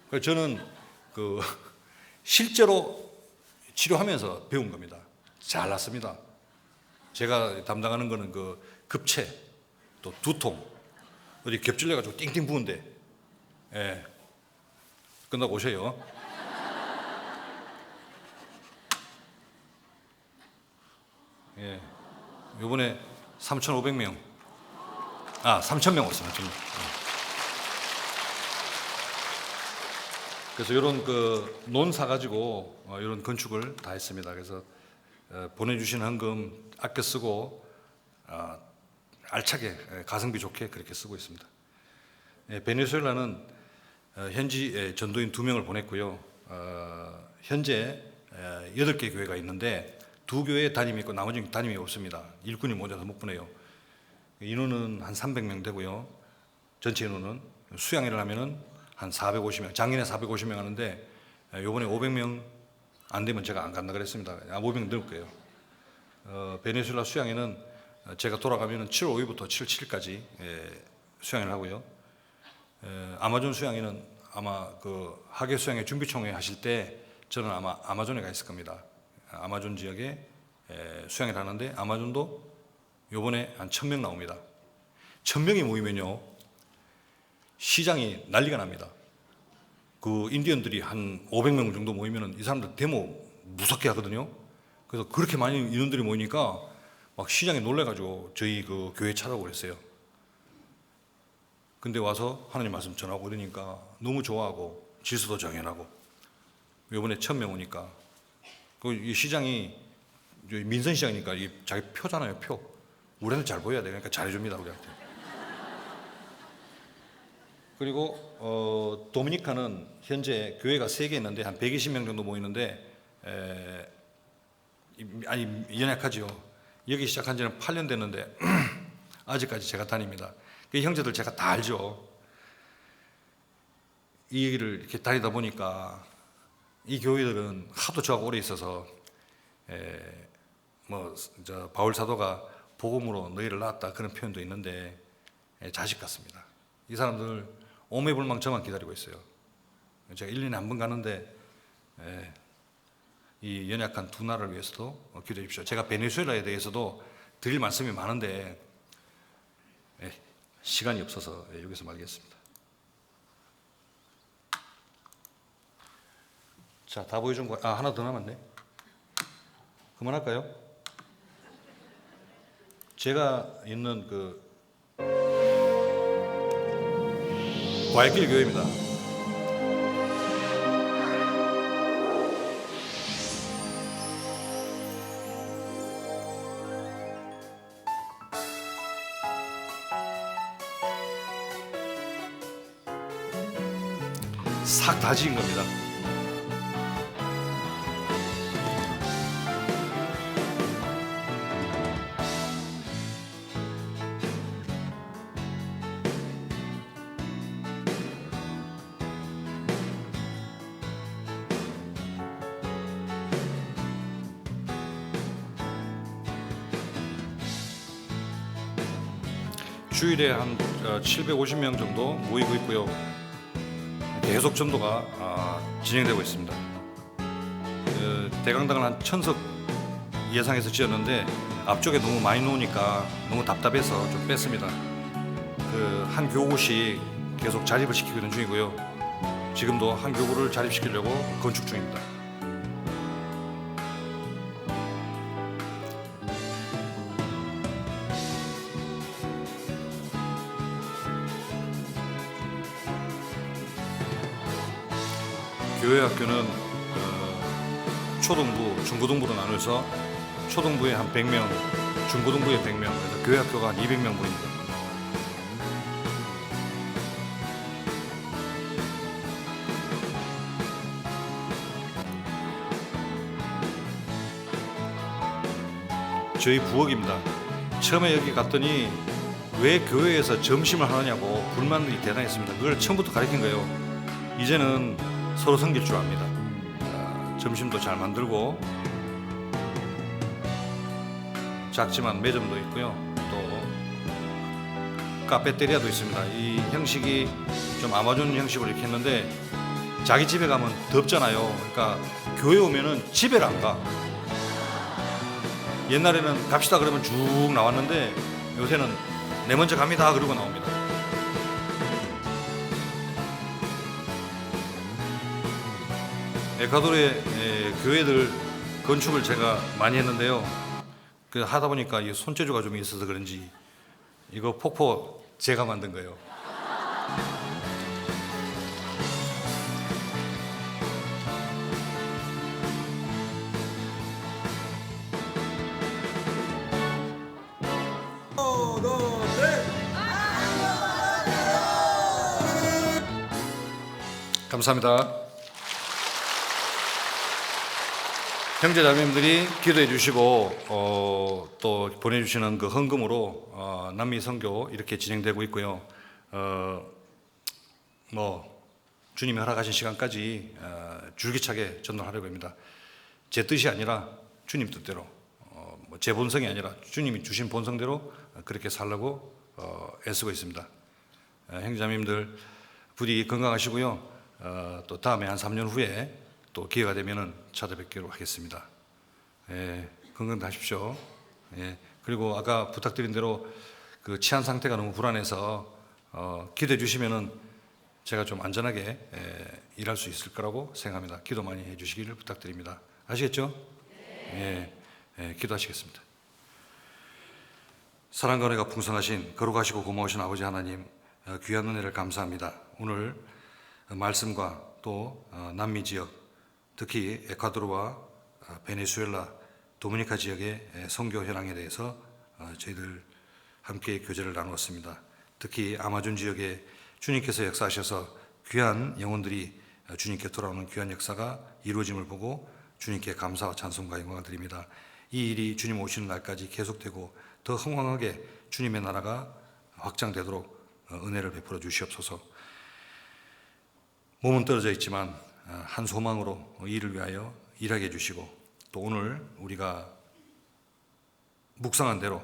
그래서 저는 실제로 치료하면서 배운 겁니다. 잘 났습니다. 제가 담당하는 거는 급체, 또 두통, 어디 겹질려가지고 띵띵 부은데, 끝나고 오셔요. 요번에 3,500명, 3,000명 왔어요. 3,000명. 그래서 이런 논 사가지고 이런 건축을 다 했습니다. 그래서 보내주신 헌금 아껴 쓰고 알차게 가성비 좋게 그렇게 쓰고 있습니다. 베네수엘라는 현지 전도인 2명을 보냈고요. 현재 8개 교회가 있는데 2교회 담임이 있고 나머지는 담임이 없습니다. 일꾼이 모자라서 못 보내요. 인원은 한 300명 되고요. 전체 인원은 수양회를 하면은 한 450명, 작년에 450명 하는데 요번에 500명 안 되면 제가 안 간다 그랬습니다. 500명 넣을 거예요. 베네수엘라 수양회는 제가 돌아가면 7월 5일부터 7월 7일까지 수양회를 하고요. 아마존 수양회는 아마 하계 수양회 준비총회 하실 때 저는 아마 아마존에 가 있을 겁니다. 아마존 지역에 수양회를 하는데 아마존도 요번에 한 1,000명 나옵니다. 1,000명이 모이면요. 시장이 난리가 납니다. 인디언들이 한 500명 정도 모이면 이 사람들 데모 무섭게 하거든요. 그래서 그렇게 많이 인원들이 모이니까 막 시장에 놀래가지고 저희 교회 찾아오고 그랬어요. 근데 와서 하나님 말씀 전하고 이러니까 너무 좋아하고 질서도 정연하고 이번에 1,000명 오니까 이 시장이 민선시장이니까 자기 표잖아요. 표. 우리한테 잘 보여야 돼. 그러니까 잘해줍니다. 우리한테. 그리고 도미니카는 현재 교회가 3개 있는데 한 120명 정도 모이는데 연약하죠. 여기 시작한 지는 8년 됐는데 아직까지 제가 다닙니다. 그 형제들 제가 다 알죠. 이 얘기를 이렇게 다니다 보니까 이 교회들은 하도 저하고 오래 있어서 바울 사도가 복음으로 너희를 낳았다 그런 표현도 있는데 자식 같습니다. 이 사람들 오매불망 저만 기다리고 있어요. 제가 1년에 한 번 가는데 이 연약한 두 나라를 위해서도 기도해 주십시오. 제가 베네수엘라에 대해서도 드릴 말씀이 많은데 시간이 없어서 여기서 말겠습니다. 자, 다 보여준 거, 하나 더 남았네. 그만할까요? 제가 있는 그 과일길 교회입니다. 싹 다 지은 겁니다. 주일에 한 750명 정도 모이고 있고요. 계속 전도가 진행되고 있습니다. 대강당을 한 1000석 예상해서 지었는데 앞쪽에 너무 많이 놓으니까 너무 답답해서 좀 뺐습니다. 한 교구씩 계속 자립을 시키고 있는 중이고요. 지금도 한 교구를 자립시키려고 건축 중입니다. 교회 학교는 초등부, 중고등부로 나눠서 초등부에 한 100명, 중고등부에 100명, 그래서 교회 학교가 한 200명 모입니다. 저희 부엌입니다. 처음에 여기 갔더니 왜 교회에서 점심을 하느냐고 불만들이 대단했습니다. 그걸 처음부터 가르친 거예요. 이제는 서로 섬길 줄 압니다. 점심도 잘 만들고 작지만 매점도 있고요. 또 카페테리아도 있습니다. 이 형식이 좀 아마존 형식으로 이렇게 했는데 자기 집에 가면 덥잖아요. 그러니까 교회 오면은 집에를 안 가. 옛날에는 갑시다 그러면 쭉 나왔는데 요새는 내 먼저 갑니다 그러고 나옵니다. 에콰도르의 교회들 건축을 제가 많이 했는데요. 하다 보니까 이 손재주가 좀 있어서 그런지 이거 폭포 제가 만든 거예요. 감사합니다. 형제자매님들이 기도해 주시고 또 보내주시는 그 헌금으로 남미 선교 이렇게 진행되고 있고요. 주님이 허락하신 시간까지 줄기차게 전도하려고 합니다. 제 뜻이 아니라 주님 뜻대로, 제 본성이 아니라 주님이 주신 본성대로 그렇게 살려고 애쓰고 있습니다. 형제자매님들 부디 건강하시고요. 또 다음에 한 3년 후에 또 기회가 되면은 찾아뵙기로 하겠습니다. 건강하십시오. 그리고 아까 부탁드린 대로 그 치안 상태가 너무 불안해서 기도해 주시면은 제가 좀 안전하게 일할 수 있을 거라고 생각합니다. 기도 많이 해주시기를 부탁드립니다. 아시겠죠? 기도하시겠습니다. 사랑과 은혜가 풍성하신 거룩하시고 고마우신 아버지 하나님, 귀한 은혜를 감사합니다. 오늘 말씀과 또 남미 지역, 특히 에콰도르와 베네수엘라, 도미니카 지역의 선교 현황에 대해서 저희들 함께 교제를 나누었습니다. 특히 아마존 지역에 주님께서 역사하셔서 귀한 영혼들이 주님께 돌아오는 귀한 역사가 이루어짐을 보고 주님께 감사와 찬송과 영광을 드립니다. 이 일이 주님 오시는 날까지 계속되고 더 흥왕하게 주님의 나라가 확장되도록 은혜를 베풀어 주시옵소서. 몸은 떨어져 있지만 한 소망으로 이를 위하여 일하게 해주시고 또 오늘 우리가 묵상한 대로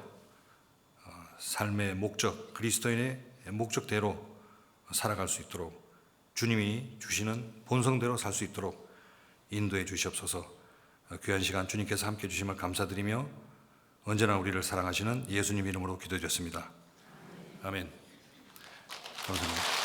삶의 목적, 그리스도인의 목적대로 살아갈 수 있도록 주님이 주시는 본성대로 살 수 있도록 인도해 주시옵소서. 귀한 시간 주님께서 함께 주심을 감사드리며 언제나 우리를 사랑하시는 예수님 이름으로 기도드렸습니다. 아멘. 감사합니다.